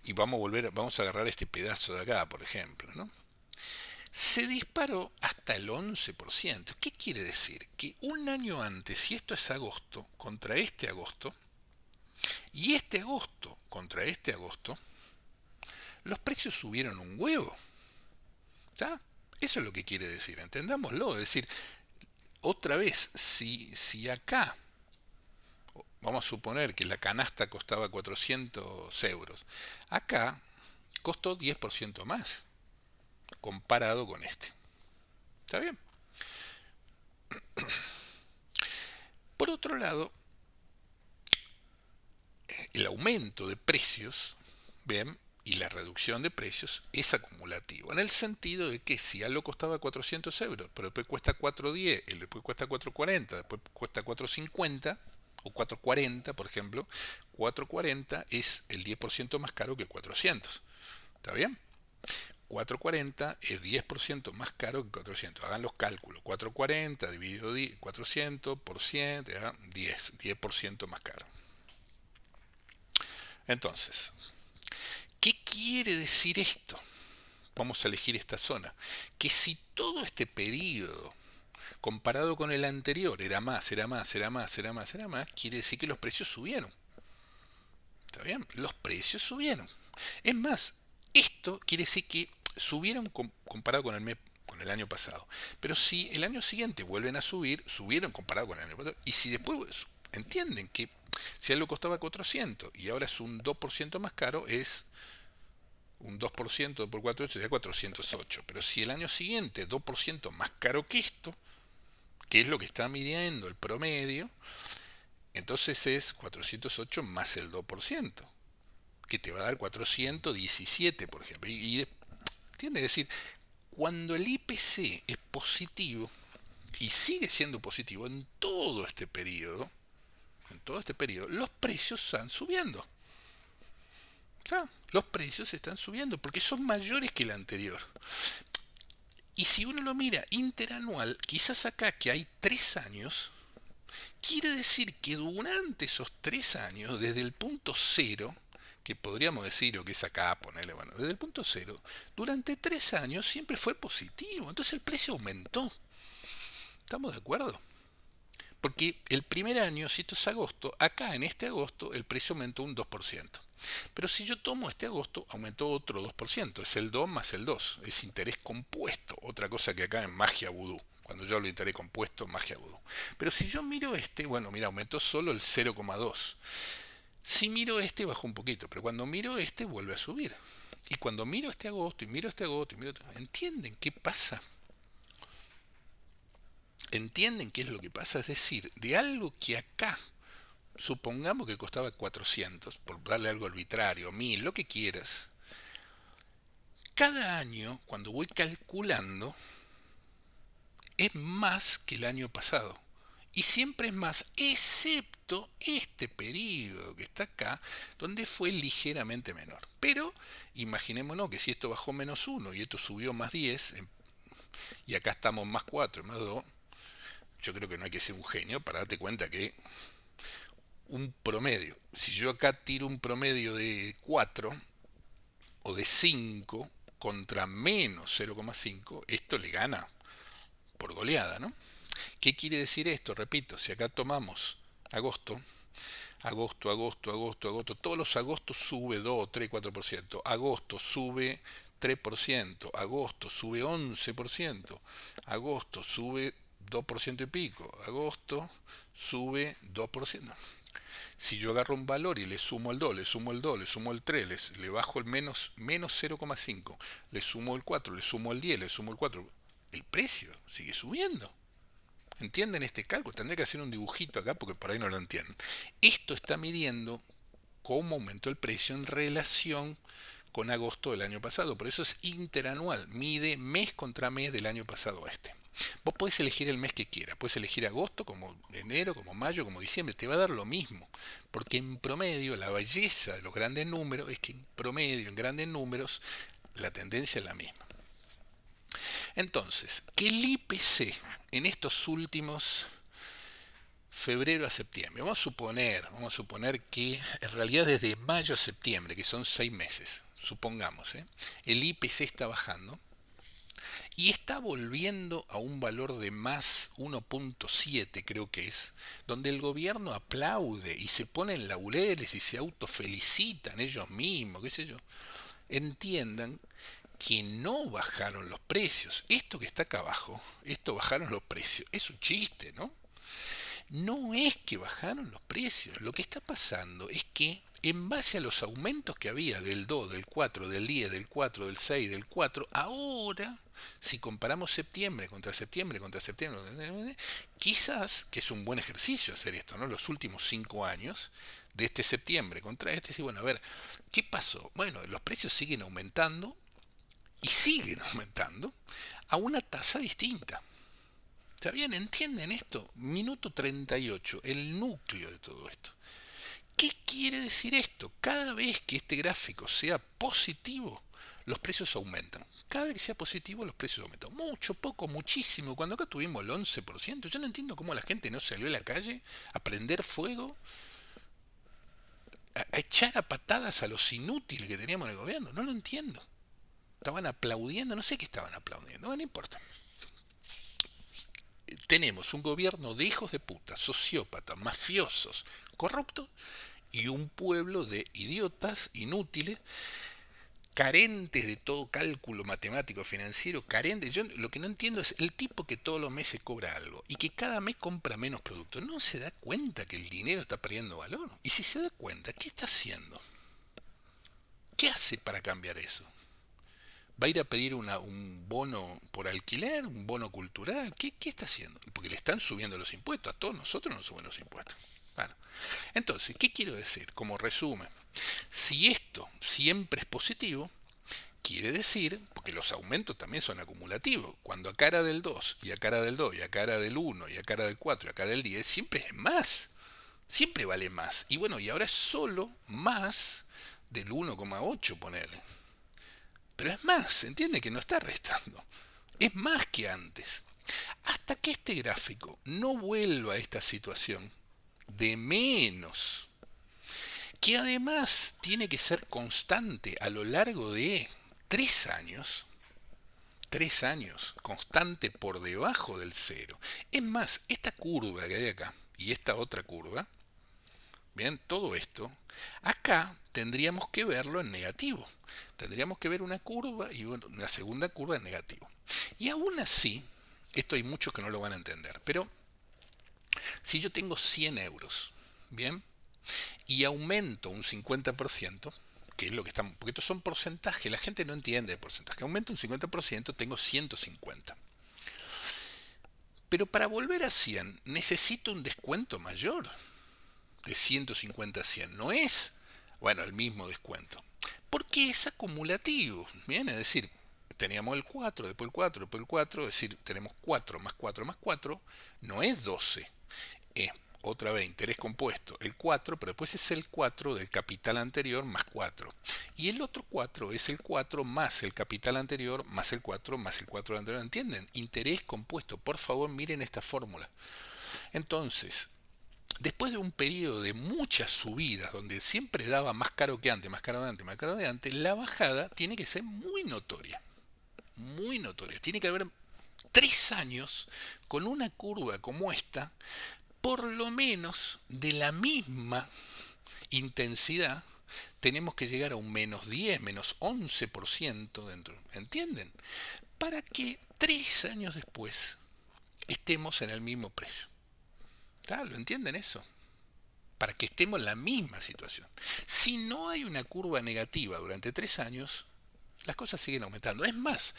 [SPEAKER 1] y vamos a agarrar este pedazo de acá, por ejemplo, ¿no? Se disparó hasta el 11%. ¿Qué quiere decir? Que un año antes, si esto es agosto, contra este agosto, y este agosto contra este agosto, los precios subieron un huevo. ¿Está? Eso es lo que quiere decir, entendámoslo. Es decir, otra vez, si acá, vamos a suponer que la canasta costaba 400 euros, acá costó 10% más comparado con este. ¿Está bien? Por otro lado, el aumento de precios, bien, y la reducción de precios es acumulativo, en el sentido de que si algo costaba 400 euros, pero después cuesta 410, y después cuesta 440, después cuesta 450, o 440, por ejemplo, 440 es el 10% más caro que 400. ¿Está bien? 440 es 10% más caro que 400. Hagan los cálculos. 440 dividido 400 por 100 te da 10% más caro. Entonces, ¿qué quiere decir esto? Vamos a elegir esta zona. Que si todo este periodo comparado con el anterior era más, era más, era más, era más, era más, quiere decir que los precios subieron. ¿Está bien? Los precios subieron. Es más, esto quiere decir que subieron comparado con el año pasado. Pero si el año siguiente vuelven a subir, subieron comparado con el año pasado. Y si después entienden que si algo costaba 400 y ahora es un 2% más caro, es un 2% por 4 sería 408. Pero si el año siguiente es 2% más caro que esto, que es lo que está midiendo el promedio, entonces es 408 más el 2%, que te va a dar 417, por ejemplo. ¿Entiendes? Es decir, cuando el IPC es positivo, y sigue siendo positivo en todo este periodo, en todo este periodo, los precios están subiendo. O sea, los precios están subiendo porque son mayores que el anterior. Y si uno lo mira interanual, quizás acá que hay 3 años, quiere decir que durante esos 3 años, desde el punto cero, que podríamos decir, o que es acá, ponerle, bueno, desde el punto cero, durante 3 años siempre fue positivo. Entonces el precio aumentó. ¿Estamos de acuerdo? Porque el primer año, si esto es agosto, acá en este agosto el precio aumentó un 2%. Pero si yo tomo este agosto, aumentó otro 2%. Es el 2 más el 2. Es interés compuesto. Otra cosa que acá en magia vudú. Cuando yo hablo de interés compuesto, magia vudú. Pero si yo miro este, bueno, mira, aumentó solo el 0,2. Si miro este, bajó un poquito. Pero cuando miro este, vuelve a subir. Y cuando miro este agosto, y miro este agosto, y miro este, ¿entienden qué pasa? ¿Entienden qué es lo que pasa? Es decir, de algo que acá, supongamos que costaba 400, por darle algo arbitrario, 1000, lo que quieras. Cada año, cuando voy calculando, es más que el año pasado. Y siempre es más, excepto este periodo que está acá, donde fue ligeramente menor. Pero imaginémonos que si esto bajó menos 1 y esto subió más 10, y acá estamos más 4, más 2, yo creo que no hay que ser un genio para darte cuenta que un promedio, si yo acá tiro un promedio de 4 o de 5 contra menos 0,5, esto le gana por goleada, ¿no? ¿Qué quiere decir esto? Repito, si acá tomamos agosto, agosto, todos los agostos sube 2, 3, 4%, agosto sube 3%, agosto sube 11%, agosto sube 2% y pico, agosto sube 2%. Si yo agarro un valor y le sumo el 2, le sumo el 2, le sumo el 3, le bajo el menos 0,5, le sumo el 4, le sumo el 10, le sumo el 4, el precio sigue subiendo. ¿Entienden este cálculo? Tendré que hacer un dibujito acá porque por ahí no lo entienden. Esto está midiendo cómo aumentó el precio en relación con agosto del año pasado. Por eso es interanual. Mide mes contra mes del año pasado a este. Vos podés elegir el mes que quieras. Puedes elegir agosto, como enero, como mayo, como diciembre. Te va a dar lo mismo. Porque en promedio, la belleza de los grandes números es que en promedio, en grandes números, la tendencia es la misma. Entonces, que el IPC en estos últimos febrero a septiembre, vamos a suponer que en realidad desde mayo a septiembre, que son 6 meses, supongamos, el IPC está bajando y está volviendo a un valor de más 1,7 creo que es, donde el gobierno aplaude y se ponen laureles y se autofelicitan ellos mismos, qué sé yo, entiendan que no bajaron los precios. Esto que está acá abajo, esto bajaron los precios, es un chiste, ¿no? No es que bajaron los precios, lo que está pasando es que en base a los aumentos que había del 2, del 4, del 10, del 4, del 6, del 4, ahora, si comparamos septiembre contra septiembre, quizás, que es un buen ejercicio hacer esto, ¿no? Los últimos 5 años, de este septiembre contra este, sí, bueno, a ver, ¿qué pasó? Bueno, los precios siguen aumentando y siguen aumentando a una tasa distinta. ¿Está bien? ¿Entienden esto? Minuto 38, el núcleo de todo esto. ¿Qué quiere decir esto? Cada vez que este gráfico sea positivo, los precios aumentan. Cada vez que sea positivo, los precios aumentan. Mucho, poco, muchísimo. Cuando acá tuvimos el 11%, yo no entiendo cómo la gente no salió a la calle a prender fuego, a echar a patadas a los inútiles que teníamos en el gobierno. No lo entiendo. Estaban aplaudiendo, no sé qué estaban aplaudiendo, bueno, no importa. Tenemos un gobierno de hijos de puta, sociópatas, mafiosos, corruptos, y un pueblo de idiotas, inútiles, carentes de todo cálculo matemático financiero, carentes. Yo lo que no entiendo es el tipo que todos los meses cobra algo y que cada mes compra menos productos. ¿No se da cuenta que el dinero está perdiendo valor? Y si se da cuenta, ¿qué está haciendo? ¿Qué hace para cambiar eso? ¿Va a ir a pedir un bono por alquiler, un bono cultural? ¿Qué está haciendo? Porque le están subiendo los impuestos, a todos nosotros nos suben los impuestos. Bueno, entonces, ¿qué quiero decir? Como resumen, si esto siempre es positivo, quiere decir, porque los aumentos también son acumulativos, cuando a cara del 2, y a cara del 2, y a cara del 1, y a cara del 4, y a cara del 10, siempre es más. Siempre vale más. Y bueno, y ahora es solo más del 1,8, ponele. Pero es más, entiende que no está restando. Es más que antes. Hasta que este gráfico no vuelva a esta situación de menos, que además tiene que ser constante a lo largo de 3 años, 3 años, constante por debajo del cero. Es más, esta curva que hay acá y esta otra curva, bien, todo esto, acá tendríamos que verlo en negativo. Tendríamos que ver una curva y una segunda curva en negativo. Y aún así, esto hay muchos que no lo van a entender, pero si yo tengo 100 euros, bien, y aumento un 50%, que es lo que estamos, porque estos son porcentajes, la gente no entiende de porcentaje, aumento un 50%, tengo 150. Pero para volver a 100 necesito un descuento mayor, de 150 a 100, no es, bueno, el mismo descuento, porque es acumulativo, bien, es decir, teníamos el 4, después el 4, después el 4, es decir, tenemos 4 más 4 más 4, no es 12, es otra vez interés compuesto, el 4, pero después es el 4 del capital anterior más 4. Y el otro 4 es el 4 más el capital anterior más el 4 más el 4 del anterior. ¿Entienden? Interés compuesto. Por favor, miren esta fórmula. Entonces, después de un periodo de muchas subidas, donde siempre daba más caro que antes, más caro de antes, más caro de antes, la bajada tiene que ser muy notoria. Muy notoria. Tiene que haber 3 años con una curva como esta, por lo menos de la misma intensidad, tenemos que llegar a un -10, -11% dentro. ¿Entienden? Para que 3 años después estemos en el mismo precio. ¿Tá? ¿Lo entienden eso? Para que estemos en la misma situación. Si no hay una curva negativa durante 3 años, las cosas siguen aumentando. Es más,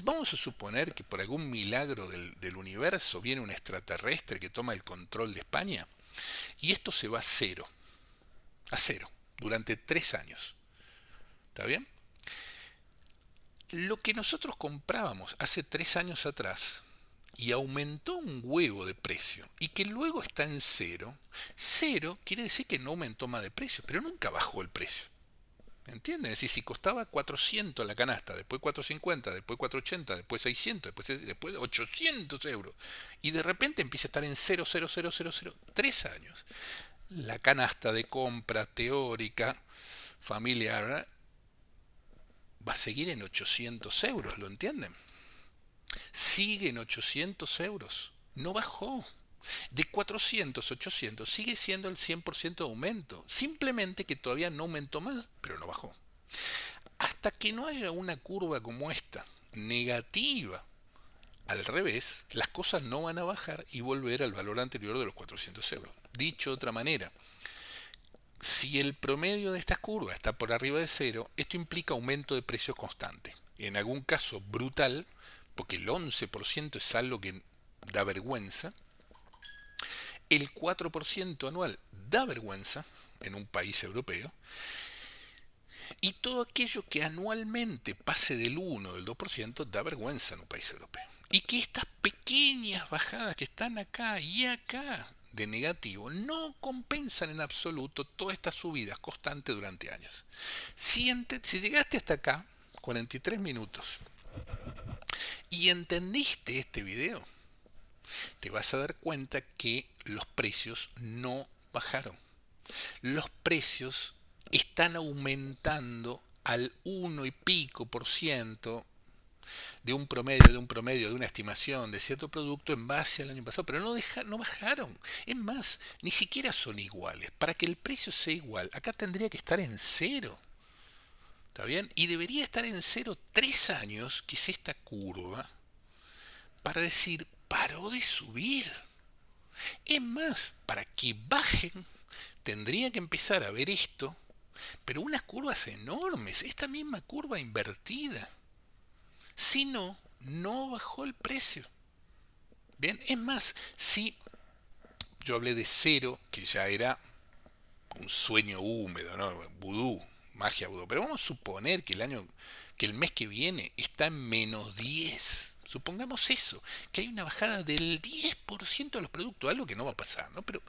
[SPEAKER 1] vamos a suponer que por algún milagro del universo viene un extraterrestre que toma el control de España y esto se va a cero, durante 3 años. ¿Está bien? Lo que nosotros comprábamos hace 3 años atrás y aumentó un huevo de precio y que luego está en cero, cero quiere decir que no aumentó más de precio, pero nunca bajó el precio. ¿Entiendes? Es decir, si costaba 400 la canasta, después 450, después 480, después 600, después 800 euros, y de repente empieza a estar en 0,00000, 3 años. La canasta de compra teórica familiar va a seguir en 800 euros, ¿lo entienden? Sigue en 800 euros, no bajó. De 400 a 800 sigue siendo el 100% de aumento, simplemente que todavía no aumentó más, pero no bajó. Hasta que no haya una curva como esta, negativa, al revés, las cosas no van a bajar y volver al valor anterior de los 400 euros. Dicho de otra manera, si el promedio de estas curvas está por arriba de cero, esto implica aumento de precios constante. En algún caso brutal, porque el 11% es algo que da vergüenza. El 4% anual da vergüenza en un país europeo. Y todo aquello que anualmente pase del 1 o del 2% da vergüenza en un país europeo. Y que estas pequeñas bajadas que están acá y acá de negativo no compensan en absoluto todas estas subidas constantes durante años. Si llegaste hasta acá, 43 minutos, y entendiste este video, te vas a dar cuenta que los precios no bajaron. Los precios están aumentando al 1 y pico por ciento de una estimación de cierto producto en base al año pasado, pero no bajaron. Es más, ni siquiera son iguales. Para que el precio sea igual, acá tendría que estar en cero. ¿Está bien? Y debería estar en cero 3 años, que es esta curva, para decir, paró de subir. Es más, para que bajen, tendría que empezar a ver esto, pero unas curvas enormes, esta misma curva invertida. Si no, no bajó el precio. Bien, es más, si yo hablé de cero, que ya era un sueño húmedo, ¿no? Vudú, magia vudú, pero vamos a suponer que el mes que viene está en -10. Supongamos eso, que hay una bajada del 10% de los productos, algo que no va a pasar, ¿no? Pero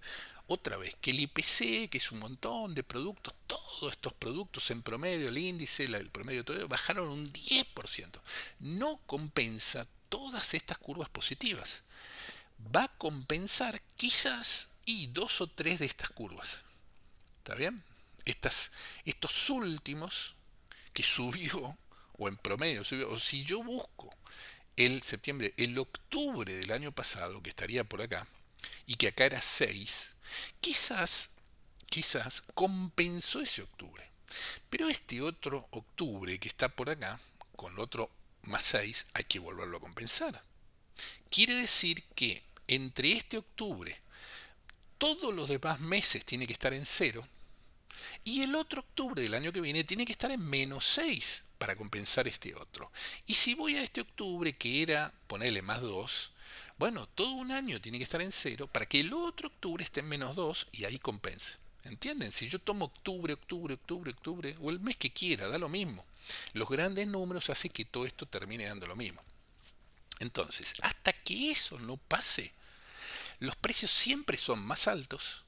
[SPEAKER 1] otra vez, que el IPC, que es un montón de productos, todos estos productos en promedio, el índice, el promedio de todo, bajaron un 10%. No compensa todas estas curvas positivas. Va a compensar quizás y dos o tres de estas curvas. ¿Está bien? Estos últimos que subió, o en promedio subió, o si yo busco el octubre del año pasado, que estaría por acá, y que acá era 6, quizás, quizás compensó ese octubre. Pero este otro octubre que está por acá, con otro más 6, hay que volverlo a compensar. Quiere decir que entre este octubre, todos los demás meses tiene que estar en cero, y el otro octubre del año que viene tiene que estar en -6 para compensar este otro. Y si voy a este octubre que era, ponerle más 2, bueno, todo un año tiene que estar en cero para que el otro octubre esté en -2 y ahí compense. ¿Entienden? Si yo tomo octubre, octubre, octubre, octubre, o el mes que quiera, da lo mismo. Los grandes números hacen que todo esto termine dando lo mismo. Entonces, hasta que eso no pase, los precios siempre son más altos,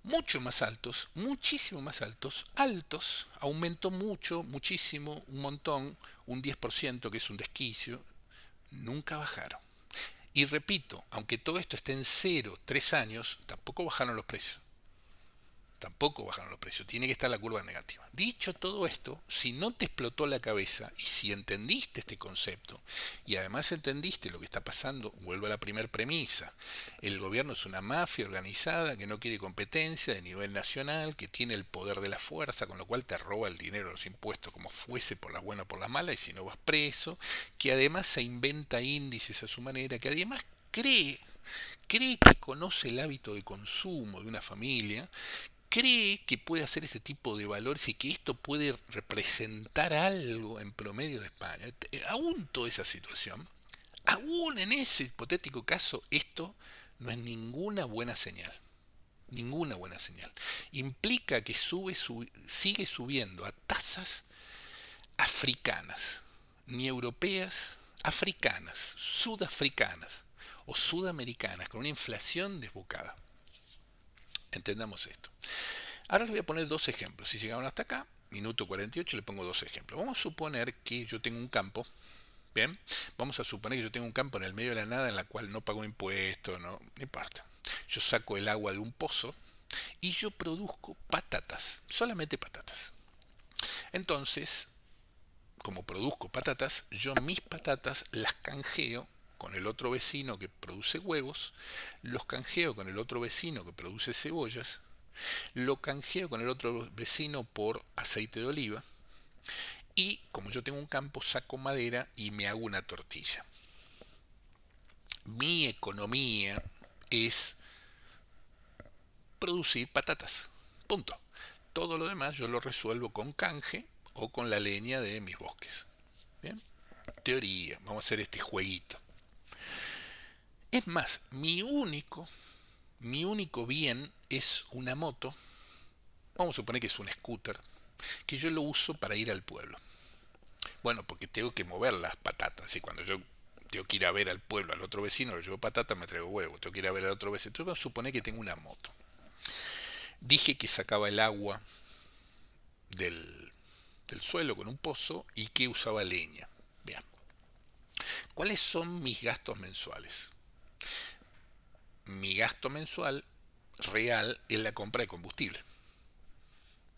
[SPEAKER 1] mucho más altos, muchísimo más altos, altos, aumentó mucho, muchísimo, un montón, un 10% que es un desquicio, nunca bajaron. Y repito, aunque todo esto esté en cero 3 años, tampoco bajaron los precios. Tampoco bajaron los precios, tiene que estar la curva negativa. Dicho todo esto, si no te explotó la cabeza y si entendiste este concepto y además entendiste lo que está pasando, vuelvo a la primera premisa. El gobierno es una mafia organizada que no quiere competencia de nivel nacional, que tiene el poder de la fuerza, con lo cual te roba el dinero de los impuestos como fuese por la buena o por la mala y si no vas preso, que además se inventa índices a su manera, que además cree que conoce el hábito de consumo de una familia, cree que puede hacer este tipo de valores y que esto puede representar algo en promedio de España. Aún toda esa situación, aún en ese hipotético caso, esto no es ninguna buena señal. Ninguna buena señal. Implica que sigue subiendo a tasas africanas, ni europeas, africanas, sudafricanas o sudamericanas, con una inflación desbocada. Entendamos esto. Ahora les voy a poner dos ejemplos. Si llegaron hasta acá, minuto 48, le pongo dos ejemplos. Vamos a suponer que yo tengo un campo. Bien, vamos a suponer que yo tengo un campo en el medio de la nada en la cual no pago impuestos, no importa. Yo saco el agua de un pozo y yo produzco patatas, solamente patatas. Entonces, como produzco patatas, yo mis patatas las canjeo con el otro vecino que produce huevos, los canjeo con el otro vecino que produce cebollas, lo canjeo con el otro vecino por aceite de oliva y como yo tengo un campo saco madera y me hago una tortilla. Mi economía es producir patatas. Punto. Todo lo demás yo lo resuelvo con canje o con la leña de mis bosques. Bien. Teoría. Vamos a hacer este jueguito. Es más, mi único bien es una moto. Vamos a suponer que es un scooter que yo lo uso para ir al pueblo. Bueno, porque tengo que mover las patatas. Y cuando yo tengo que ir a ver al pueblo, al otro vecino, lo llevo patata, me traigo huevo. Tengo que ir a ver al otro vecino. Entonces vamos a suponer que tengo una moto. Dije que sacaba el agua del suelo con un pozo y que usaba leña. Bien. ¿Cuáles son mis gastos mensuales? Mi gasto mensual real es la compra de combustible.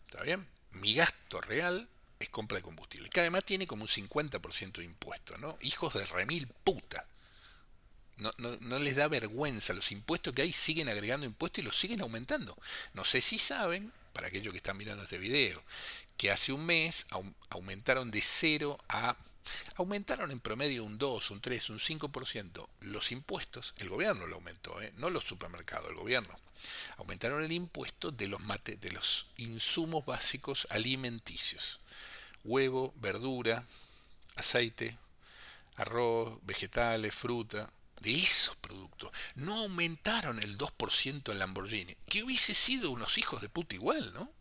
[SPEAKER 1] ¿Está bien? Mi gasto real es compra de combustible, que además tiene como un 50% de impuesto, ¿no? Hijos de remil puta. No les da vergüenza. Los impuestos que hay siguen agregando impuestos y los siguen aumentando. No sé si saben, para aquellos que están mirando este video, que hace un mes aumentaron de 0 a... Aumentaron en promedio un 2, un 3, un 5% los impuestos. El gobierno lo aumentó, no los supermercados, el gobierno. Aumentaron el impuesto de los insumos básicos alimenticios. Huevo, verdura, aceite, arroz, vegetales, fruta, de esos productos. No aumentaron el 2% en Lamborghini, que hubiese sido unos hijos de puta igual, ¿no?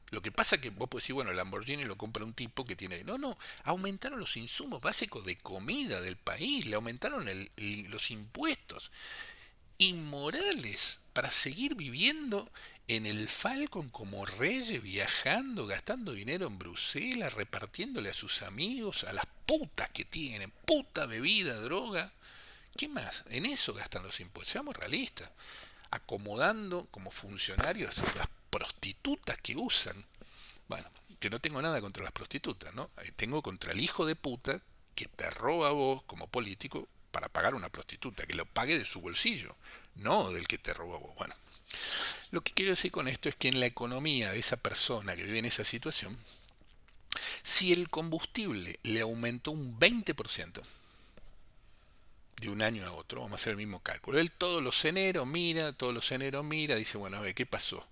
[SPEAKER 1] Lo que pasa es que vos podés decir, bueno, el Lamborghini lo compra un tipo que tiene... No, aumentaron los insumos básicos de comida del país, le aumentaron los impuestos. Inmorales, para seguir viviendo en el Falcon como reyes, viajando, gastando dinero en Bruselas, repartiéndole a sus amigos, a las putas que tienen, puta, bebida, droga. ¿Qué más? En eso gastan los impuestos. Seamos realistas. Acomodando como funcionarios a las prostitutas que usan. Bueno, que no tengo nada contra las prostitutas, ¿no? Tengo contra el hijo de puta que te roba a vos como político para pagar una prostituta, que lo pague de su bolsillo, no del que te robó a vos. Bueno, lo que quiero decir con esto es que en la economía de esa persona que vive en esa situación, si el combustible le aumentó un 20% de un año a otro, vamos a hacer el mismo cálculo. Él todos los eneros mira, dice, bueno, a ver, ¿qué pasó?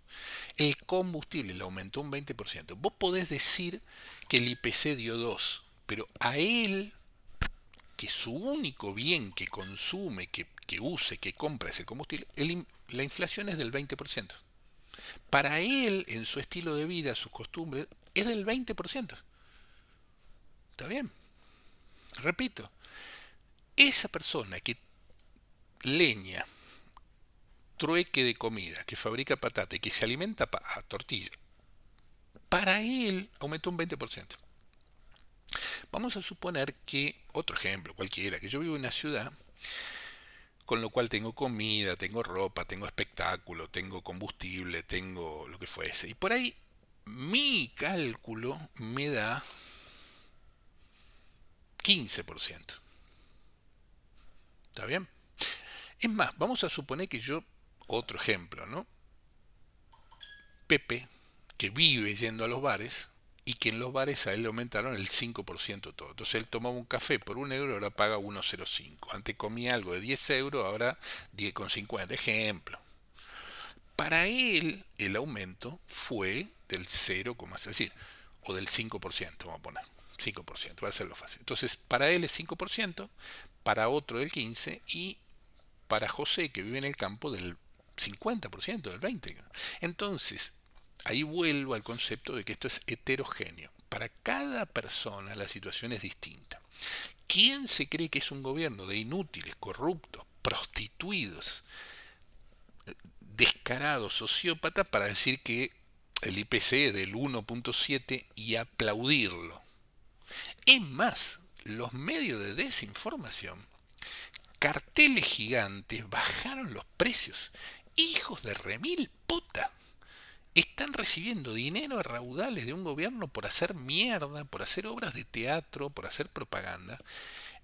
[SPEAKER 1] El combustible le aumentó un 20%. Vos podés decir que el IPC dio 2, pero a él, que su único bien que consume, que use, que compra es el combustible, la inflación es del 20%. Para él, en su estilo de vida, sus costumbres, es del 20%. ¿Está bien? Repito, esa persona que leña, trueque de comida, que fabrica patata y que se alimenta a tortilla, para él aumentó un 20%. Vamos a suponer que, otro ejemplo cualquiera, que yo vivo en una ciudad, con lo cual tengo comida, tengo ropa, tengo espectáculo, tengo combustible, tengo lo que fuese. Y por ahí mi cálculo me da 15%. ¿Está bien? Es más, vamos a suponer que yo, otro ejemplo, ¿no? Pepe, que vive yendo a los bares, y que en los bares a él le aumentaron el 5% todo. Entonces él tomaba un café por 1 euro, ahora paga 1,05. Antes comía algo de 10 euros, ahora 10,50. Ejemplo. Para él el aumento fue del 0, es decir, o del 5%, vamos a poner. 5%, va a hacerlo fácil. Entonces, para él es 5%, para otro del 15% y para José, que vive en el campo, del 50%, del 20%. Entonces, ahí vuelvo al concepto de que esto es heterogéneo. Para cada persona la situación es distinta. ¿Quién se cree que es un gobierno de inútiles, corruptos, prostituidos, descarados, sociópatas para decir que el IPC es del 1,7 y aplaudirlo? Es más, los medios de desinformación, carteles gigantes, bajaron los precios. Hijos de remil puta. Están recibiendo dinero a raudales de un gobierno por hacer mierda, por hacer obras de teatro, por hacer propaganda.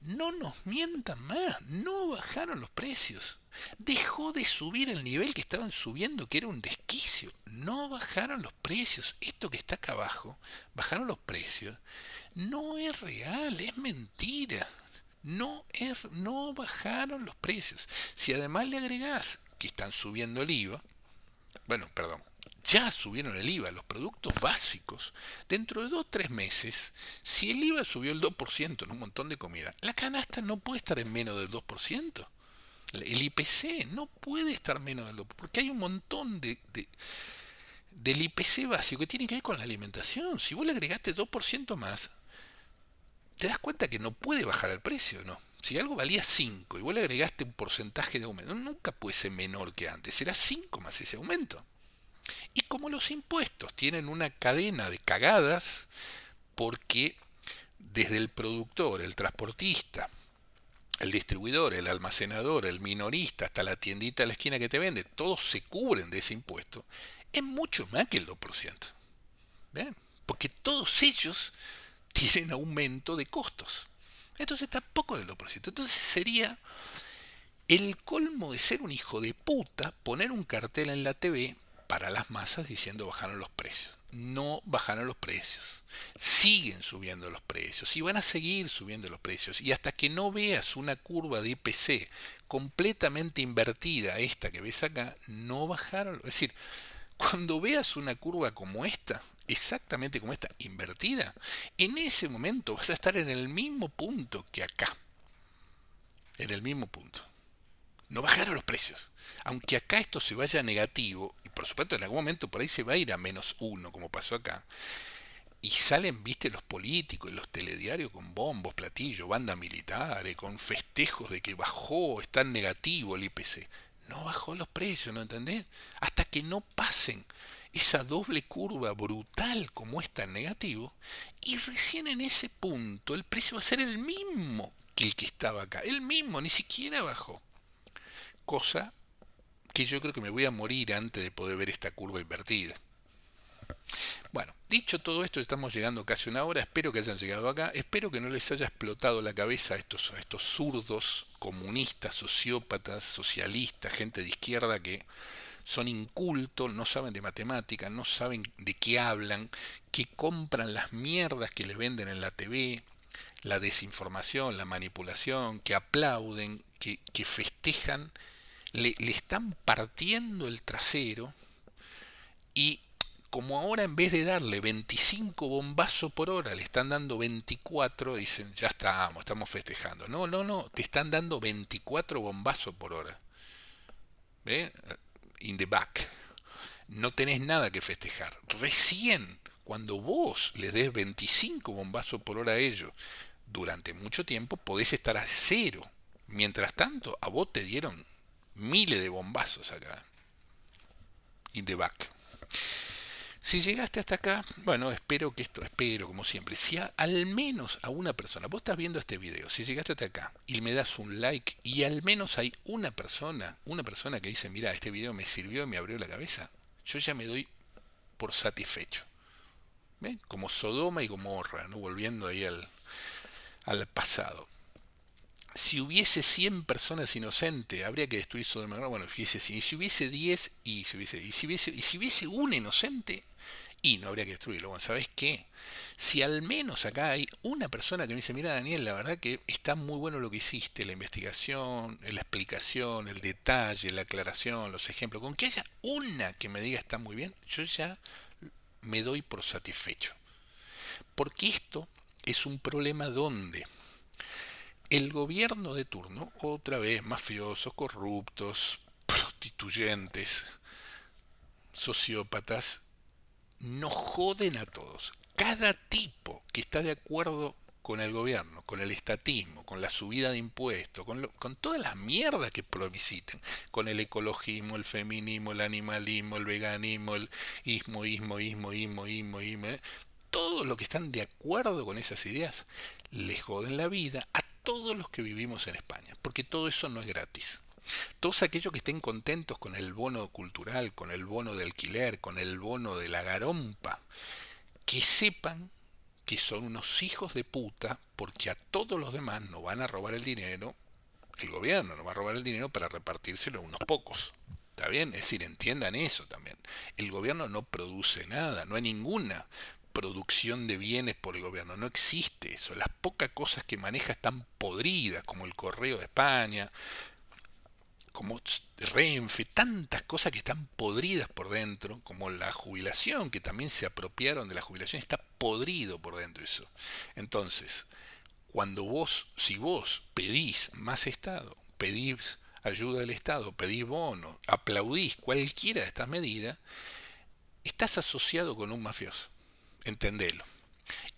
[SPEAKER 1] No nos mientan más, no bajaron los precios. Dejó de subir el nivel que estaban subiendo, que era un desquicio. No bajaron los precios. Esto que está acá abajo, bajaron los precios. No es real, es mentira. No bajaron los precios. Si además le agregás que están subiendo el IVA, bueno, perdón, ya subieron el IVA, los productos básicos, dentro de 2 o 3 meses, si el IVA subió el 2% en un montón de comida, la canasta no puede estar en menos del 2%. El IPC no puede estar menos del 2%, porque hay un montón del IPC básico que tiene que ver con la alimentación. Si vos le agregaste 2% más, te das cuenta que no puede bajar el precio, ¿no? Si algo valía 5 y vos le agregaste un porcentaje de aumento, nunca puede ser menor que antes, será 5 más ese aumento. Y como los impuestos tienen una cadena de cagadas, porque desde el productor, el transportista, el distribuidor, el almacenador, el minorista, hasta la tiendita de la esquina que te vende, todos se cubren de ese impuesto, es mucho más que el 2%. ¿Ven? Porque todos ellos tienen aumento de costos. Entonces tampoco del 2%. Entonces sería el colmo de ser un hijo de puta poner un cartel en la TV para las masas diciendo bajaron los precios. No bajaron los precios. Siguen subiendo los precios y van a seguir subiendo los precios. Y hasta que no veas una curva de IPC completamente invertida, esta que ves acá, no bajaron. Es decir, cuando veas una curva como esta, exactamente como esta, invertida, en ese momento vas a estar en el mismo punto que acá. En el mismo punto. No bajaron los precios. Aunque acá esto se vaya a negativo, y por supuesto en algún momento por ahí se va a ir a -1, como pasó acá, y salen, viste, los políticos y los telediarios con bombos, platillos, bandas militares, con festejos de que bajó, está en negativo el IPC. no bajó los precios, ¿no entendés? Hasta que no pasen esa doble curva brutal como es tan negativo, y recién en ese punto el precio va a ser el mismo que el que estaba acá, el mismo, ni siquiera bajó. Cosa que yo creo que me voy a morir antes de poder ver esta curva invertida. Bueno, dicho todo esto, estamos llegando casi a una hora, espero que hayan llegado acá, espero que no les haya explotado la cabeza a estos zurdos, comunistas, sociópatas, socialistas, gente de izquierda que son incultos, no saben de matemática, no saben de qué hablan, que compran las mierdas que les venden en la TV, la desinformación, la manipulación, que aplauden, que festejan, le están partiendo el trasero y como ahora en vez de darle 25 bombazos por hora, le están dando 24, dicen, ya estamos festejando. No, no, no, te están dando 24 bombazos por hora. ¿Ve? In the back. No tenés nada que festejar. Recién, cuando vos le des 25 bombazos por hora a ellos, durante mucho tiempo podés estar a cero. Mientras tanto, a vos te dieron miles de bombazos acá. In the back. Si llegaste hasta acá, bueno, espero como siempre, si al menos a una persona, vos estás viendo este video, si llegaste hasta acá y me das un like y al menos hay una persona que dice, mira, este video me sirvió y me abrió la cabeza, yo ya me doy por satisfecho. ¿Ven? Como Sodoma y Gomorra, ¿no? Volviendo ahí al pasado. Si hubiese 100 personas inocentes, habría que destruir Sodoma y Gomorra. Bueno, fíjese, si hubiese 10 y si hubiese un inocente, y no habría que destruirlo. Bueno, ¿sabes qué? Si al menos acá hay una persona que me dice, mira Daniel, la verdad que está muy bueno lo que hiciste, la investigación, la explicación, el detalle, la aclaración, los ejemplos, con que haya una que me diga está muy bien, yo ya me doy por satisfecho. Porque esto es un problema donde el gobierno de turno, otra vez mafiosos, corruptos, prostituyentes, sociópatas, nos joden a todos. Cada tipo que está de acuerdo con el gobierno, con el estatismo, con la subida de impuestos, con todas las mierdas que plebisciten, con el ecologismo, el feminismo, el animalismo, el veganismo, el ismo, todos los que están de acuerdo con esas ideas, les joden la vida a todos los que vivimos en España, porque todo eso no es gratis. Todos aquellos que estén contentos con el bono cultural, con el bono de alquiler, con el bono de la garompa, que sepan que son unos hijos de puta porque a todos los demás no van a robar el dinero, el gobierno no va a robar el dinero para repartírselo a unos pocos. ¿Está bien? Es decir, entiendan eso también. El gobierno no produce nada, no hay ninguna producción de bienes por el gobierno, no existe eso. Las pocas cosas que maneja están podridas, como el correo de España, como Renfe, tantas cosas que están podridas por dentro, como la jubilación, que también se apropiaron de la jubilación, está podrido por dentro eso. Entonces, si vos pedís más Estado, pedís ayuda del Estado, pedís bono, aplaudís cualquiera de estas medidas, estás asociado con un mafioso, entendelo.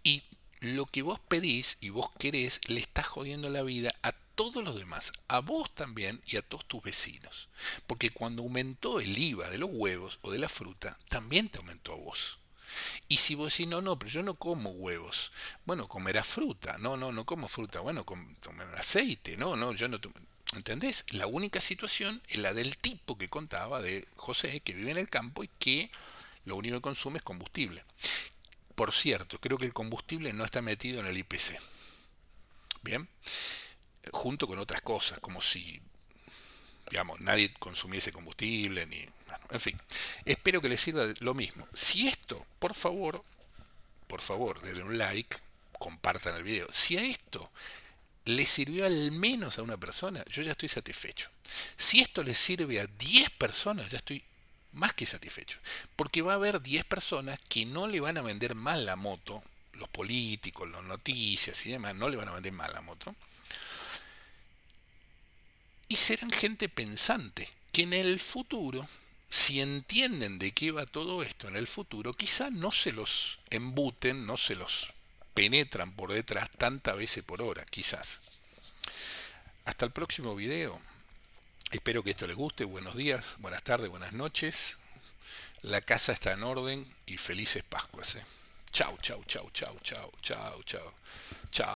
[SPEAKER 1] Y lo que vos pedís y vos querés le estás jodiendo la vida a todos los demás, a vos también y a todos tus vecinos. Porque cuando aumentó el IVA de los huevos o de la fruta, también te aumentó a vos. Y si vos decís, no, no, pero yo no como huevos, bueno, comerás fruta, no, no, no como fruta, bueno, comerás aceite, no, no, yo no tomo. ¿Entendés? La única situación es la del tipo que contaba de José, que vive en el campo y que lo único que consume es combustible. Por cierto, creo que el combustible no está metido en el IPC. Bien, junto con otras cosas, como si, digamos, nadie consumiese combustible, ni. Bueno, en fin, espero que les sirva lo mismo. Si esto, por favor, denle un like, compartan el video. Si a esto le sirvió al menos a una persona, yo ya estoy satisfecho. Si esto le sirve a 10 personas, ya estoy más que satisfecho. Porque va a haber 10 personas que no le van a vender mal la moto, los políticos, las noticias y demás, no le van a vender mal la moto. Y serán gente pensante, que en el futuro, si entienden de qué va todo esto en el futuro, quizá no se los embuten, no se los penetran por detrás tantas veces por hora, quizás. Hasta el próximo video. Espero que esto les guste. Buenos días, buenas tardes, buenas noches. La casa está en orden y felices Pascuas. Chau, chau, chau, chau, chau, chau, chau, chau.